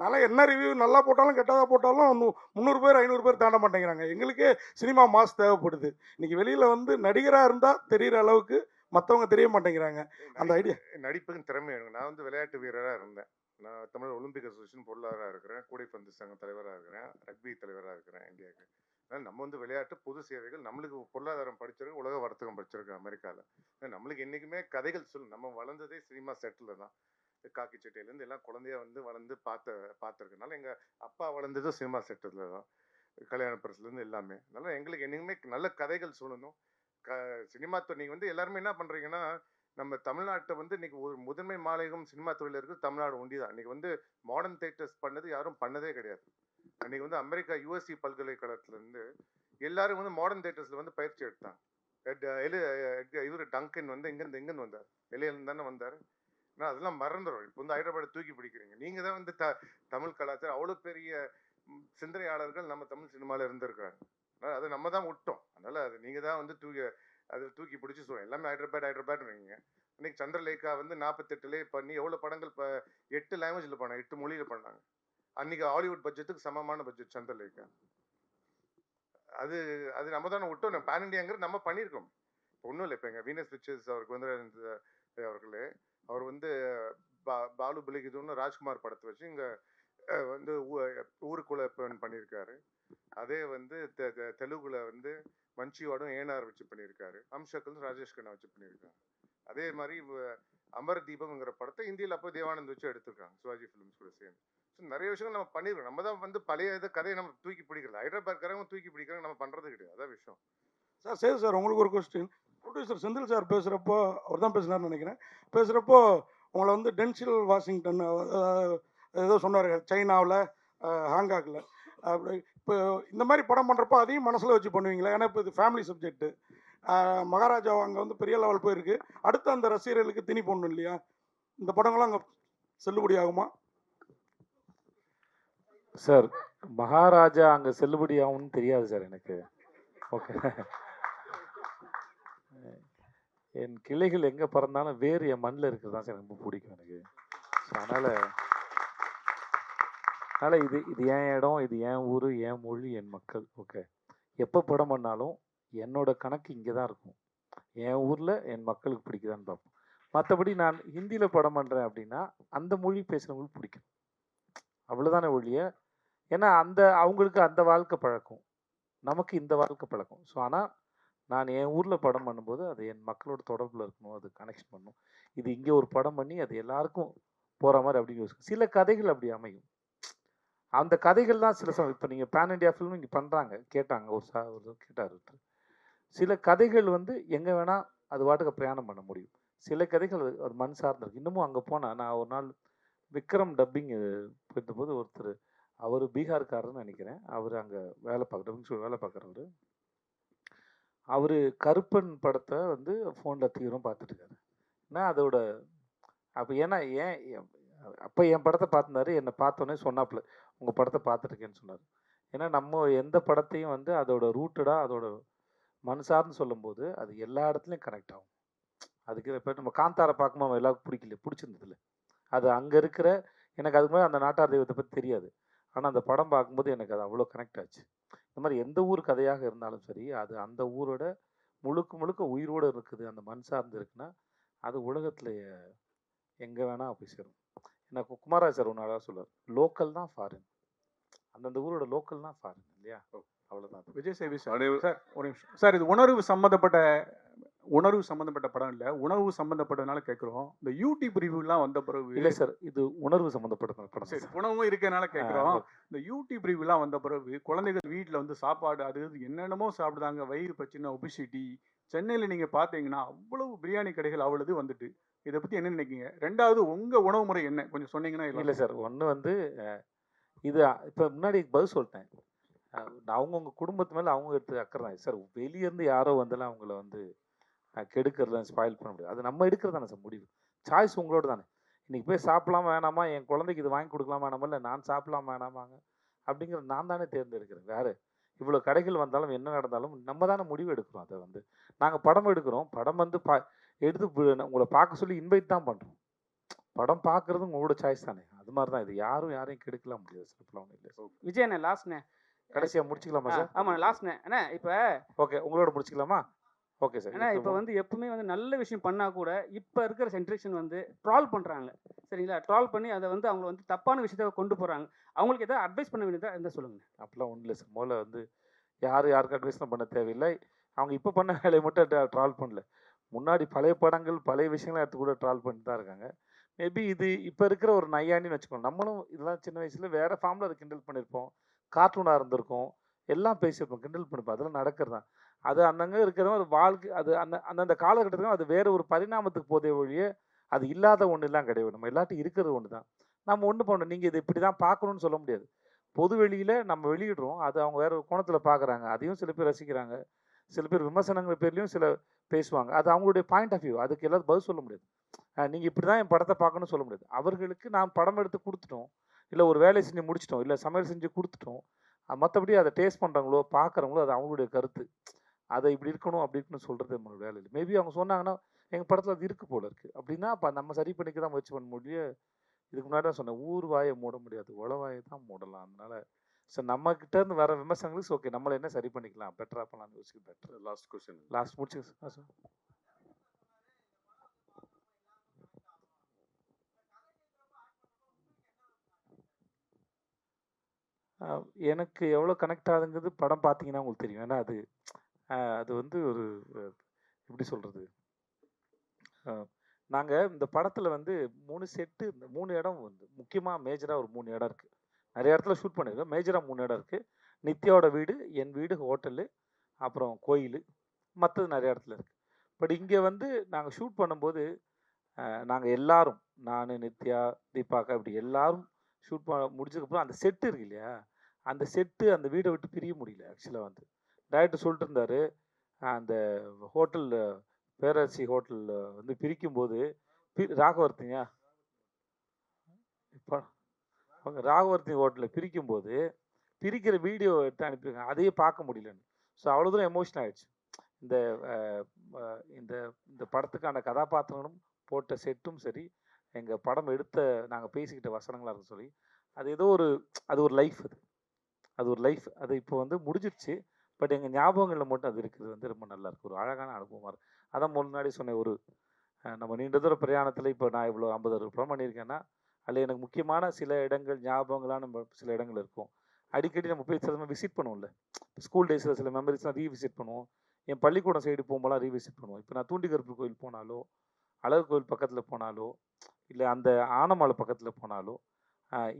நல்லா என்ன ரிவ்யூ நல்லா போட்டாலும் கெட்டதாக போட்டாலும் 300 பேர் 500 பேர் தாண்ட மாட்டேங்கிறாங்க. எங்களுக்கே சினிமா மாஸ் தேவைப்படுது. இன்னைக்கு வெளியில் வந்து நடிகராக இருந்தால் தெரிகிற அளவுக்கு மற்றவங்க தெரிய மாட்டேங்கிறாங்க. அந்த ஐடியா நடிப்புக்கு திறமை வேணுங்க. நான் வந்து விளையாட்டு வீரராக இருந்தேன். நான் தமிழ் ஒலிம்பிக் அசோசியேஷன் பொருளாளராக இருக்கிறேன், கூடைப்பந்து சங்க தலைவராக இருக்கிறேன், ரக்பி தலைவராக இருக்கிறேன் இந்தியாவுக்கு. அதனால் நம்ம வந்து விளையாட்டு பொது சேவைகள், நம்மளுக்கு பொருளாதாரம் படிச்சிருக்கு, உலக வர்த்தகம் படிச்சிருக்கு அமெரிக்காவில். நம்மளுக்கு என்றைக்குமே கதைகள் சொல்லணும். நம்ம வளர்ந்ததே சினிமா செட்டில் தான். காக்கி சட்டையிலேருந்து எல்லாம் குழந்தைய வந்து வளர்ந்து பார்த்துருக்கனால எங்கள் அப்பா வளர்ந்ததும் சினிமா செட்டில் தான், கல்யாண பரிசுலேருந்து எல்லாமே. அதனால் எங்களுக்கு என்றைக்குமே நல்ல கதைகள் சொல்லணும். சினிமா நீங்கள் வந்து எல்லாருமே என்ன பண்ணுறீங்கன்னா, நம்ம தமிழ்நாட்டை வந்து இன்னைக்கு ஒரு முதன்மை மாநிலம் சினிமா தொழில் இருக்குது தமிழ்நாடு ஒண்டி தான். இன்னைக்கு வந்து மாடர்ன் தேட்டர்ஸ் பண்ணது யாரும் பண்ணதே கிடையாது. அன்னைக்கு வந்து அமெரிக்கா யூஎஸ்சி பல்கலைக்கழகத்துலேருந்து எல்லாரும் வந்து மாடர்ன் தேட்டர்ஸில் வந்து பயிற்சி எடுத்தாங்க. இவர் டங்கன் வந்து எங்கேருந்து வந்தார்? வெளியிலேருந்து தானே வந்தார். ஆனால் அதெல்லாம் மறந்துடும். இப்போ வந்து ஹைதராபாத்தை தூக்கி பிடிக்கிறீங்க. நீங்கள் தான் வந்து தமிழ் கலாச்சாரம் அவ்வளோ பெரிய சிந்தனையாளர்கள் நம்ம தமிழ் சினிமாவில் இருந்திருக்கிறாங்க. அதை நம்ம தான் விட்டோம். அதனால் அது நீங்கள் தான் வந்து தூக்கி பிடிச்சி சொல்லுவோம். எல்லாமே ஹைதராபாத்ன்றீங்க. இன்னைக்கு சந்திரலேகா வந்து 48 பண்ணி எவ்வளோ படங்கள் இப்போ 8 லாங்குவேஜில் பண்ணாங்க, 8 மொழியில் பண்ணாங்க. அன்னைக்கு ஹாலிவுட் பட்ஜெட்டுக்கு சமமான பட்ஜெட் சந்திரலேகா. அது நம்ம தானே விட்டோம். நம்ம பேன் இண்டியாங்கிறது நம்ம பண்ணியிருக்கோம். ஒன்றும் இல்லை. இப்போ எங்கள் வீனஸ் பிக்சர்ஸ் அவருக்கு வந்து அவர்களே அவர் வந்து பாலுபலிக்கு இதுன்னு ராஜ்குமார் படத்தை வச்சு இங்கே வந்து ஊருக்குள்ள பண்ணியிருக்காரு. அதே வந்து தெலுங்குல வந்து மஞ்சிவாடும் ஏனார் வச்சு பண்ணியிருக்காரு. அம்ஷக்கல் ராஜேஷ் கண்ணா வச்சு பண்ணியிருக்காங்க. அதே மாதிரி அமர் தீபம்ங்கிற படத்தை இந்தியில் அப்போ தேவானந்த் வச்சு எடுத்திருக்காங்க, சிவாஜி ஃபிலிம்ஸ் கூட சேர்ந்து. ஸோ நிறைய விஷயங்கள் நம்ம பண்ணியிருக்கோம். நம்ம தான் வந்து பழைய கதையை நம்ம தூக்கி பிடிக்கிறது. ஹைதராபாத்காரங்க தூக்கி பிடிக்கிறாங்க, நம்ம பண்ணுறது கிடையாது. அதான் விஷயம். சார் சரி சார், உங்களுக்கு ஒரு கொஸ்டின். ப்ரொடியூசர் செந்தில் சார் பேசுகிறப்போ, அவர் தான் பேசினார்னு நினைக்கிறேன், பேசுகிறப்போ உங்களை வந்து டென்சில் வாஷிங்டன் ஏதோ சொன்னார், சைனாவில் ஹாங்காங்கில். அப்படி இப்போ இந்த மாதிரி படம் பண்ணுறப்போ அதையும் மனசில் வச்சு பண்ணுவீங்களா? ஏன்னா இப்போ இது ஃபேமிலி சப்ஜெக்ட்டு. மகாராஜா அங்கே வந்து பெரிய லெவல் போயிருக்கு. அடுத்து அந்த ரசிகர்களுக்கு திணி போடணும் இல்லையா? இந்த படங்கள்லாம் அங்கே செல்லுபடி ஆகுமா சார்? மகாராஜா அங்கே செல்லுபடி ஆகும்னு தெரியாது சார் எனக்கு. ஓகே, என் கிளைகள் எங்கே பறந்தாலும் வேறு என் மண்ணில் இருக்கிறது தான் சார் ரொம்ப பிடிக்கும் எனக்கு. ஸோ அதனால் இது என் இடம், இது என் ஊர், என் மொழி, என் மக்கள். ஓகே, எப்போ படம் பண்ணாலும் என்னோட கணக்கு இங்கே தான் இருக்கும். என் ஊரில் என் மக்களுக்கு பிடிக்குதான்னு பார்ப்போம். மற்றபடி நான் ஹிந்தியில் படம் பண்ணுறேன் அப்படின்னா அந்த மொழி பேசுகிறவங்களுக்கு பிடிக்கும், அவ்வளோதானே ஒழிய. ஏன்னா அவங்களுக்கு அந்த வாழ்க்கை பழக்கம், நமக்கு இந்த வாழ்க்கை பழக்கம். ஸோ ஆனால் நான் என் ஊரில் படம் பண்ணும்போது அது என் மக்களோட தொடர்பில் இருக்கணும், அது கனெக்ஷன் பண்ணணும். இது இங்கே ஒரு படம் பண்ணி அது எல்லாருக்கும் போகிற மாதிரி அப்படின்னு யோசிக்கும். சில கதைகள் அப்படி அமையும். அந்த கதைகள் தான் சில சமயம் இப்போ நீங்கள் பேன் இண்டியா ஃபிலிம் இங்கே பண்ணுறாங்க, கேட்டாங்க ஒரு கேட்டார். சில கதைகள் வந்து எங்கே வேணால் அது வாட்டுக்கு பிரயாணம் பண்ண முடியும். சில கதைகள் அது மண் சார்ந்திருக்கு. இன்னமும் அங்கே போனால், நான் ஒரு நாள் விக்ரம் டப்பிங் போயிருந்தபோது ஒருத்தர், அவர் பீகார்காரன்னு நினைக்கிறேன், அவர் அங்கே வேலை பார்க்குறவர். அவர் கருப்பன் படத்தை வந்து ஃபோனில் தீவிரம் பார்த்துட்டு இருக்காரு. ஏன்னா அதோட அப்போ அப்போ என் படத்தை பார்த்துருந்தாரு. என்னை பார்த்தோன்னே சொன்னாப்புல, உங்கள் படத்தை பார்த்துருக்கேன்னு சொன்னார். ஏன்னா நம்ம எந்த படத்தையும் வந்து அதோட ரூட்டடாக அதோட மனசார்னு சொல்லும்போது அது எல்லா இடத்துலையும் கனெக்ட் ஆகும். அதுக்கு இப்போ நம்ம காந்தாரை பார்க்கும்போது எல்லாருக்கும் பிடிச்சிருந்ததில்ல. அது அங்கே இருக்கிற எனக்கு அதுக்கு மேலே அந்த நாட்டார் தெய்வத்தை பற்றி தெரியாது. ஆனால் அந்த படம் பார்க்கும்போது எனக்கு அது அவ்வளோ கனெக்ட் ஆச்சு. இந்த மாதிரி எந்த ஊர் கதையாக இருந்தாலும் சரி, அது அந்த ஊரோட முழுக்க முழுக்க உயிரோடு இருக்குது, அந்த மண் சார்ந்து இருக்குன்னா அது உலகத்தில் எங்கே வேணால் போய் சேரும். ஏன்னா குமாராஜ் சார் ஒன்று அழகாக சொல்லுவார், லோக்கல் தான் ஃபாரின். அந்தந்த ஊரோட லோக்கல் தான் ஃபாரின் இல்லையா? அவ்வளோதான். விஜய் சேவி சார் சார் ஒரு நிமிஷம் சார், இது உணர்வு சம்மந்தப்பட்ட படம் இல்லை, உணவு சம்மந்தப்பட்டதுனால கேட்குறோம். இந்த யூடியூப் ரிவ்யூலாம் வந்த பிறகு இல்லை சார், இது உணர்வு சம்மந்தப்பட்ட படம். சரி, உணவும் இருக்கிறதுனால கேட்குறோம். இந்த யூடியூப் ரிவ்யூலாம் வந்த பிறகு குழந்தைகள் வீட்டில் வந்து சாப்பாடு அது என்னென்னமோ சாப்பிடுதாங்க, வயிறு பிரச்சனை, ஒபிசிட்டி. சென்னையில் நீங்கள் பார்த்தீங்கன்னா அவ்வளவு பிரியாணி கடைகள் அவ்வளவு வந்துட்டு. இதை பற்றி என்ன நினைக்கிங்க? ரெண்டாவது உங்கள் உணவு முறை என்ன கொஞ்சம் சொன்னீங்கன்னா. இல்லை சார், ஒன்று வந்து இது இப்போ முன்னாடி பதில் சொல்லிட்டேன். அவங்கவுங்க குடும்பத்து மேலே அவங்க எடுத்து அக்கறை தான் சார். வெளியேருந்து யாரோ வந்தெல்லாம் அவங்கள வந்து கெடுக்கிறத ஸ்பாயில் பண்ண முடியாது. அது நம்ம எடுக்கிறது தானே சார் முடிவு. சாய்ஸ் உங்களோட தானே. இன்றைக்கி போய் சாப்பிடலாமா வேணாமா, என் குழந்தைக்கு இது வாங்கி கொடுக்கலாமா வேணாமா, இல்லை நான் சாப்பிடலாமா வேணாமாங்க அப்படிங்கிறது நான் தானே தேர்ந்தெடுக்கிறேன். வேறு இவ்வளோ கடைகள் வந்தாலும் என்ன நடந்தாலும் நம்ம தானே முடிவு எடுக்கிறோம். அதை வந்து நாங்கள் படம் எடுக்கிறோம். படம் வந்து எடுத்து உங்களை பார்க்க சொல்லி இன்வைட் தான் பண்ணுறோம். படம் பார்க்குறது உங்களோட சாய்ஸ் தானே. அது மாதிரி தான் இது. யாரையும் கெடுக்கலாம் முடியாது சார். இப்போலாம் ஒன்றும் இல்லை. விஜயண்ணே லாஸ்ட்ண்ணே, கடைசியாக முடிச்சுக்கலாமா சார்? ஆமாம் லாஸ்ட்ண்ணே. அண்ணா இப்போ ஓகே, உங்களோட முடிச்சுக்கலாமா? Okay sir. ஏன்னா இப்போ வந்து எப்பவுமே வந்து நல்ல விஷயம் பண்ணால் கூட இப்போ இருக்கிற ஜென்ரேஷன் வந்து ட்ரால் பண்ணுறாங்க. சரிங்களா? ட்ரால் பண்ணி அதை வந்து அவங்க வந்து தப்பான விஷயத்த கொண்டு போகிறாங்க. அவங்களுக்கு எதாவது அட்வைஸ் பண்ண வேண்டியதா இருந்தால் சொல்லுங்கள். அப்படிலாம் ஒன்றும் இல்லை சார். முதல்ல வந்து யாருக்கும் அட்வைஸ்லாம் பண்ண தேவையில்லை. அவங்க இப்போ பண்ண வேலையை மட்டும் ட்ரால் பண்ணல. முன்னாடி பழைய படங்கள் பழைய விஷயங்கள்லாம் எடுத்து கூட ட்ரால் பண்ணிட்டு தான் இருக்காங்க. மேபி இது இப்போ இருக்கிற ஒரு நையாண்டின்னு வச்சுக்கோங்க. நம்மளும் இதெல்லாம் சின்ன வயசில் வேறு ஃபார்மில் அதை கிண்டல் பண்ணியிருப்போம், கார்ட்டூனாக இருந்திருக்கும், எல்லாம் பேசியிருப்போம், கிண்டல் பண்ணிப்போம். அதெல்லாம் நடக்கிறது தான். அது அந்தங்கே இருக்கிறதும் அது வாழ்க்கை. அது அந்தந்த காலகட்டத்துக்கும் அது வேறு ஒரு பரிணாமத்துக்கு போதே ஒழிய அது இல்லாத ஒன்றுலாம் கிடையாது. நம்ம எல்லாத்தையும் இருக்கிறது ஒன்று தான். நம்ம ஒன்று பண்ணணும். நீங்கள் இது இப்படி தான் பார்க்கணுன்னு சொல்ல முடியாது. பொது வெளியில் நம்ம வெளியிடுறோம், அது அவங்க வேறு ஒரு கோணத்தில் பார்க்குறாங்க. அதையும் சில பேர் ரசிக்கிறாங்க, சில பேர் விமர்சனங்கள் பேர்லையும் சில பேசுவாங்க. அது அவங்களுடைய பாயிண்ட் ஆஃப் வியூ. அதுக்கு எல்லாரும் பதில் சொல்ல முடியாது. நீங்கள் இப்படி தான் என் படத்தை பார்க்கணும்னு சொல்ல முடியாது. அவர்களுக்கு நான் படம் எடுத்து கொடுத்துட்டோம், இல்லை ஒரு வேலை செஞ்சு முடிச்சிட்டோம், இல்லை சமையல் செஞ்சு கொடுத்துட்டோம். மற்றபடி அதை டேஸ்ட் பண்ணுறாங்களோ பார்க்குறவங்களோ அது அவங்களுடைய கருத்து. அதை இப்படி இருக்கணும் அப்படி இருக்குன்னு சொல்கிறது நம்மளோட வேலை இல்லை. மேபி அவங்க சொன்னாங்கன்னா எங்கள் படத்தில் அது இருக்குது போல இருக்குது அப்படின்னா அப்போ நம்ம சரி பண்ணிக்க தான் முயற்சி பண்ண முடியும். இதுக்கு முன்னாடி தான் சொன்னேன், ஊர் வாயை மூட முடியாது, உளவாயை தான் மூடலாம். அதனால சார் நம்மக்கிட்ட இருந்து வர விமர்சனங்களுக்கு ஓகே, நம்மளை என்ன சரி பண்ணிக்கலாம், பெட்டராக பண்ணலாம்னு யோசிக்க பெட்டர். Last question. லாஸ்ட் முடிச்சு சார். எனக்கு எவ்வளோ கனெக்ட் ஆகுதுங்கிறது படம் பார்த்தீங்கன்னா உங்களுக்கு தெரியும். ஏன்னா அது வந்து ஒரு எப்படி சொல்கிறது, நாங்கள் இந்த படத்தில் வந்து 3 செட்டு, 3 இடம் வந்து முக்கியமாக மேஜராக ஒரு 3 இடம் இருக்குது. நிறைய இடத்துல ஷூட் பண்ணியிருக்கோம். மேஜராக 3 இடம் இருக்குது. நித்யாவோட வீடு, என் வீடு, ஹோட்டலு, அப்புறம் கோயில், மற்றது நிறைய இடத்துல இருக்குது. பட் இங்கே வந்து நாங்கள் ஷூட் பண்ணும்போது நாங்கள் எல்லாரும், நான், நித்யா, தீபாக்கா, இப்படி எல்லாரும் ஷூட் முடிச்சதுக்கப்புறம் அந்த செட்டு இருக்கு இல்லையா, அந்த செட்டு அந்த வீடை விட்டு பிரிய முடியல. ஆக்சுவலாக வந்து டைரக்டர் சொல்லிட்டு இருந்தார், அந்த ஹோட்டலில் பேரரசி ஹோட்டலில் வந்து பிரிக்கும்போது ராகவர்த்திங்க இப்போ ராகவர்த்தி ஹோட்டலில் பிரிக்கும்போது பிரிக்கிற வீடியோ எடுத்து அனுப்பியிருக்காங்க, அதையே பார்க்க முடியலன்னு. ஸோ அவ்வளோ தூரம் எமோஷன் ஆகிடுச்சு. இந்த இந்த இந்த படத்துக்கான கதாபாத்திரங்களும் போட்ட செட்டும் சரி, எங்கள் படம் எடுத்த நாங்கள் பேசிக்கிட்ட வசனங்களாக இருக்கும் சொல்லி, அது ஏதோ அது ஒரு லைஃப். அது ஒரு லைஃப். அது இப்போ வந்து முடிஞ்சிடுச்சு. பட் எங்கள் ஞாபகங்களில் மட்டும் அது இருக்கிறது வந்து ரொம்ப நல்லாயிருக்கு. ஒரு அழகான அனுபவமாக இருக்குது. அதான் முன்னாடி சொன்னேன், ஒரு நம்ம நீண்ட தூர பிரயாணத்தில் இப்போ நான் இவ்வளோ 50 படம் பண்ணியிருக்கேன்னா அதில் எனக்கு முக்கியமான சில இடங்கள் ஞாபகங்களான சில இடங்கள் இருக்கும். அடிக்கடி நம்ம போய் சில விசிட் பண்ணுவோம்ல, ஸ்கூல் டேஸில் சில மெமரிஸ்லாம் ரீவிசிட் பண்ணுவோம். என் பள்ளிக்கூடம் சைடு போகும்போலாம் ரீவிசிட் பண்ணுவோம். இப்போ நான் தூண்டிகருப்பு கோயில் போனாலோ, அழகு கோயில் பக்கத்தில் போனாலோ, இல்லை அந்த ஆனமலை பக்கத்தில் போனாலோ,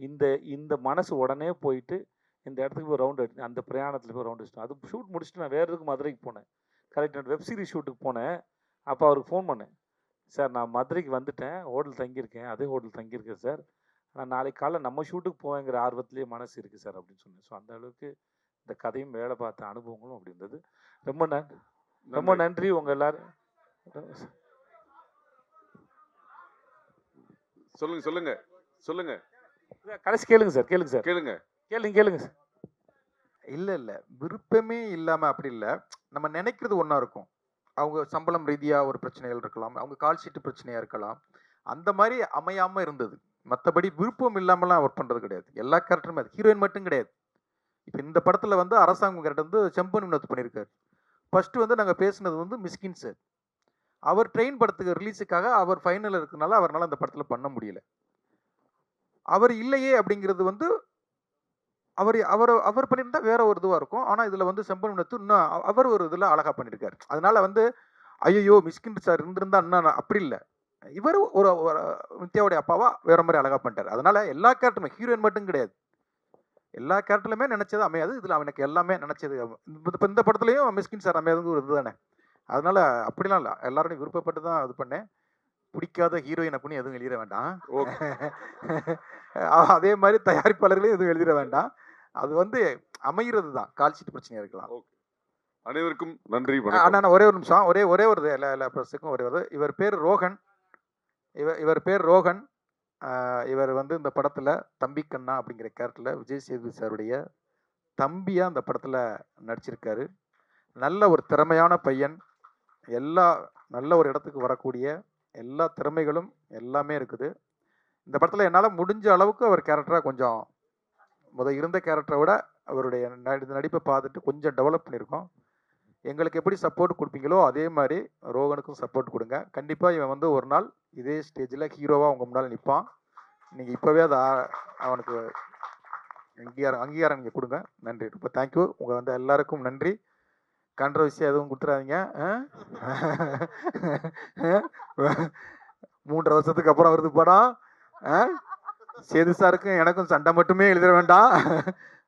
இந்த இந்த மனசு உடனே போயிட்டு இந்த இடத்துக்கு போய் ரவுண்ட் அடிச்சு அந்த பிரயாணத்தில் போய் ரவுண்ட் அடிச்சிட்டோம். அது ஷூட் முடிச்சுட்டு நான் வேறு எதுக்கு மதுரைக்கு போனேன். கரெக்ட், நான் வெப் சீரிஸ் ஷூட்டுக்கு போனேன். அப்போ அவருக்கு ஃபோன் பண்ணேன், சார் நான் மதுரைக்கு வந்துட்டேன், ஹோட்டல் தங்கியிருக்கேன், அதே ஹோட்டல் தங்கியிருக்கேன் சார், நான் நாளைக்கு காலைல நம்ம ஷூட்டுக்கு போவேங்கிற ஆர்வத்திலே மனசு இருக்குது சார் அப்படின்னு சொன்னேன். ஸோ அந்த அளவுக்கு இந்த கதையும் வேலை பார்த்த அனுபவங்களும் அப்படி இருந்தது. ரொம்ப நன்றி உங்கள் எல்லாரும். சொல்லுங்க கடைசி கேளுங்க சார். கேளுங்க சார். இல்லை விருப்பமே இல்லாமல் அப்படி இல்லை, நம்ம நினைக்கிறது ஒன்றா இருக்கும். அவங்க சம்பளம் ரீதியாக ஒரு பிரச்சனைகள் இருக்கலாம், அவங்க கால் ஷீட்டு பிரச்சனையாக இருக்கலாம். அந்த மாதிரி அமையாமல் இருந்தது. மற்றபடி விருப்பம் இல்லாமலாம் ஒர்க் பண்ணுறது கிடையாது. எல்லா கேரக்டருமே அது ஹீரோயின் மட்டும் கிடையாது. இப்போ இந்த படத்தில் வந்து அரசாங்கம் கேரக்டர் வந்து செம்பன் வினோத் பண்ணியிருக்காரு. ஃபர்ஸ்ட் வந்து நாங்கள் பேசுனது வந்து மிஸ்கின் சார். அவர் ட்ரெயின் படத்துக்கு ரிலீஸுக்காக அவர் ஃபைனல் இருக்கிறதுனால அவரால் அந்த படத்தில் பண்ண முடியல. அவர் இல்லையே அப்படிங்கிறது வந்து அவர் பண்ணியிருந்தா வேற ஒரு இதுவாக இருக்கும். ஆனால் இதில் வந்து செம்பன் வினோத் இன்னும் அவர் ஒரு இதில் அழகாக பண்ணியிருக்காரு. அதனால வந்து ஐயோ மிஸ்கின் சார் இருந்திருந்தா இன்னும் அப்படி இல்லை, இவர் ஒரு நித்யாவுடைய அப்பாவா வேற மாதிரி அழகாக பண்ணிட்டார். அதனால எல்லா கேரக்டருமே ஹீரோயின் மட்டும் கிடையாது, எல்லா கேரக்டர்லையுமே நினைச்சது அமையாது. இதில் அவனுக்கு எல்லாமே நினைச்சது. இப்போ இந்த படத்துலையும் மிஸ்கின் சார் அமையாதுங்க ஒரு இதுதானே. அதனால அப்படிலாம் இல்லை, எல்லாரும் விருப்பப்பட்டு தான் இது பண்ணேன். பிடிக்காத ஹீரோயின் அப்படின்னு எதுவும் எழுதிட வேண்டாம். அதே மாதிரி தயாரிப்பாளர்களையும் எதுவும் எழுதிட வேண்டாம். அது வந்து அமைகிறது தான், கால் ஷீட் பிரச்சனையா இருக்கலாம். அனைவருக்கும் நன்றி. அண்ணா ஒரே ஒரு நிமிஷம், ஒரே ஒரு எல்லா ப்ரெஸ்ஸுக்கும் ஒரே ஒரு, இவர் பேர் ரோகன். இவர் பேர் ரோகன். இவர் வந்து இந்த படத்தில் தம்பி கண்ணா அப்படிங்கிற கேரக்டரில் விஜய் சேதுபதி சாருடைய தம்பியாக அந்த படத்தில் நடிச்சிருக்காரு. நல்ல ஒரு திறமையான பையன், நல்ல ஒரு இடத்துக்கு வரக்கூடிய எல்லா திறமைகளும் எல்லாமே இருக்குது. இந்த படத்தில் என்னால் முடிஞ்ச அளவுக்கு அவர் கேரக்டராக கொஞ்சம் இருந்த கேரக்டரை விட அவருடைய நடிப்பை பார்த்துட்டு கொஞ்சம் டெவலப் பண்ணியிருக்கோம். எங்களுக்கு எப்படி சப்போர்ட் கொடுப்பீங்களோ அதே மாதிரி ரோகனுக்கும் சப்போர்ட் கொடுங்க. கண்டிப்பாக இவன் வந்து ஒரு நாள் இதே ஸ்டேஜில் ஹீரோவாக உங்கள் முன்னால் நிற்பான். நீங்கள் இப்போவே அதை அவனுக்கு அங்கீகாரம் நீங்கள் கொடுங்க. நன்றி, ரொம்ப தேங்க்யூ. உங்கள் வந்து எல்லாருக்கும் நன்றி. கான்ட்ரவர்சியாக எதுவும் கொடுத்துறாதீங்க. 3 வருஷத்துக்கு அப்புறம் வருது படம். சேது சாருக்கும் எனக்கும் சண்டை மட்டுமே எழுதிட வேண்டாம்.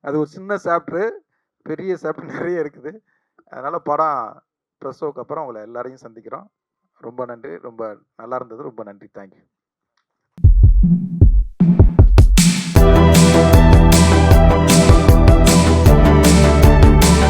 அது ஒரு சின்ன சாப்டரு, பெரிய சாப்டர் நிறைய இருக்குது. அதனால் படம் ப்ரெஸ் ஷோக்கு அப்புறம் உங்களை எல்லாரையும் சந்திக்கிறோம். ரொம்ப நன்றி, ரொம்ப நல்லா இருந்தது, ரொம்ப நன்றி, தேங்க்யூ.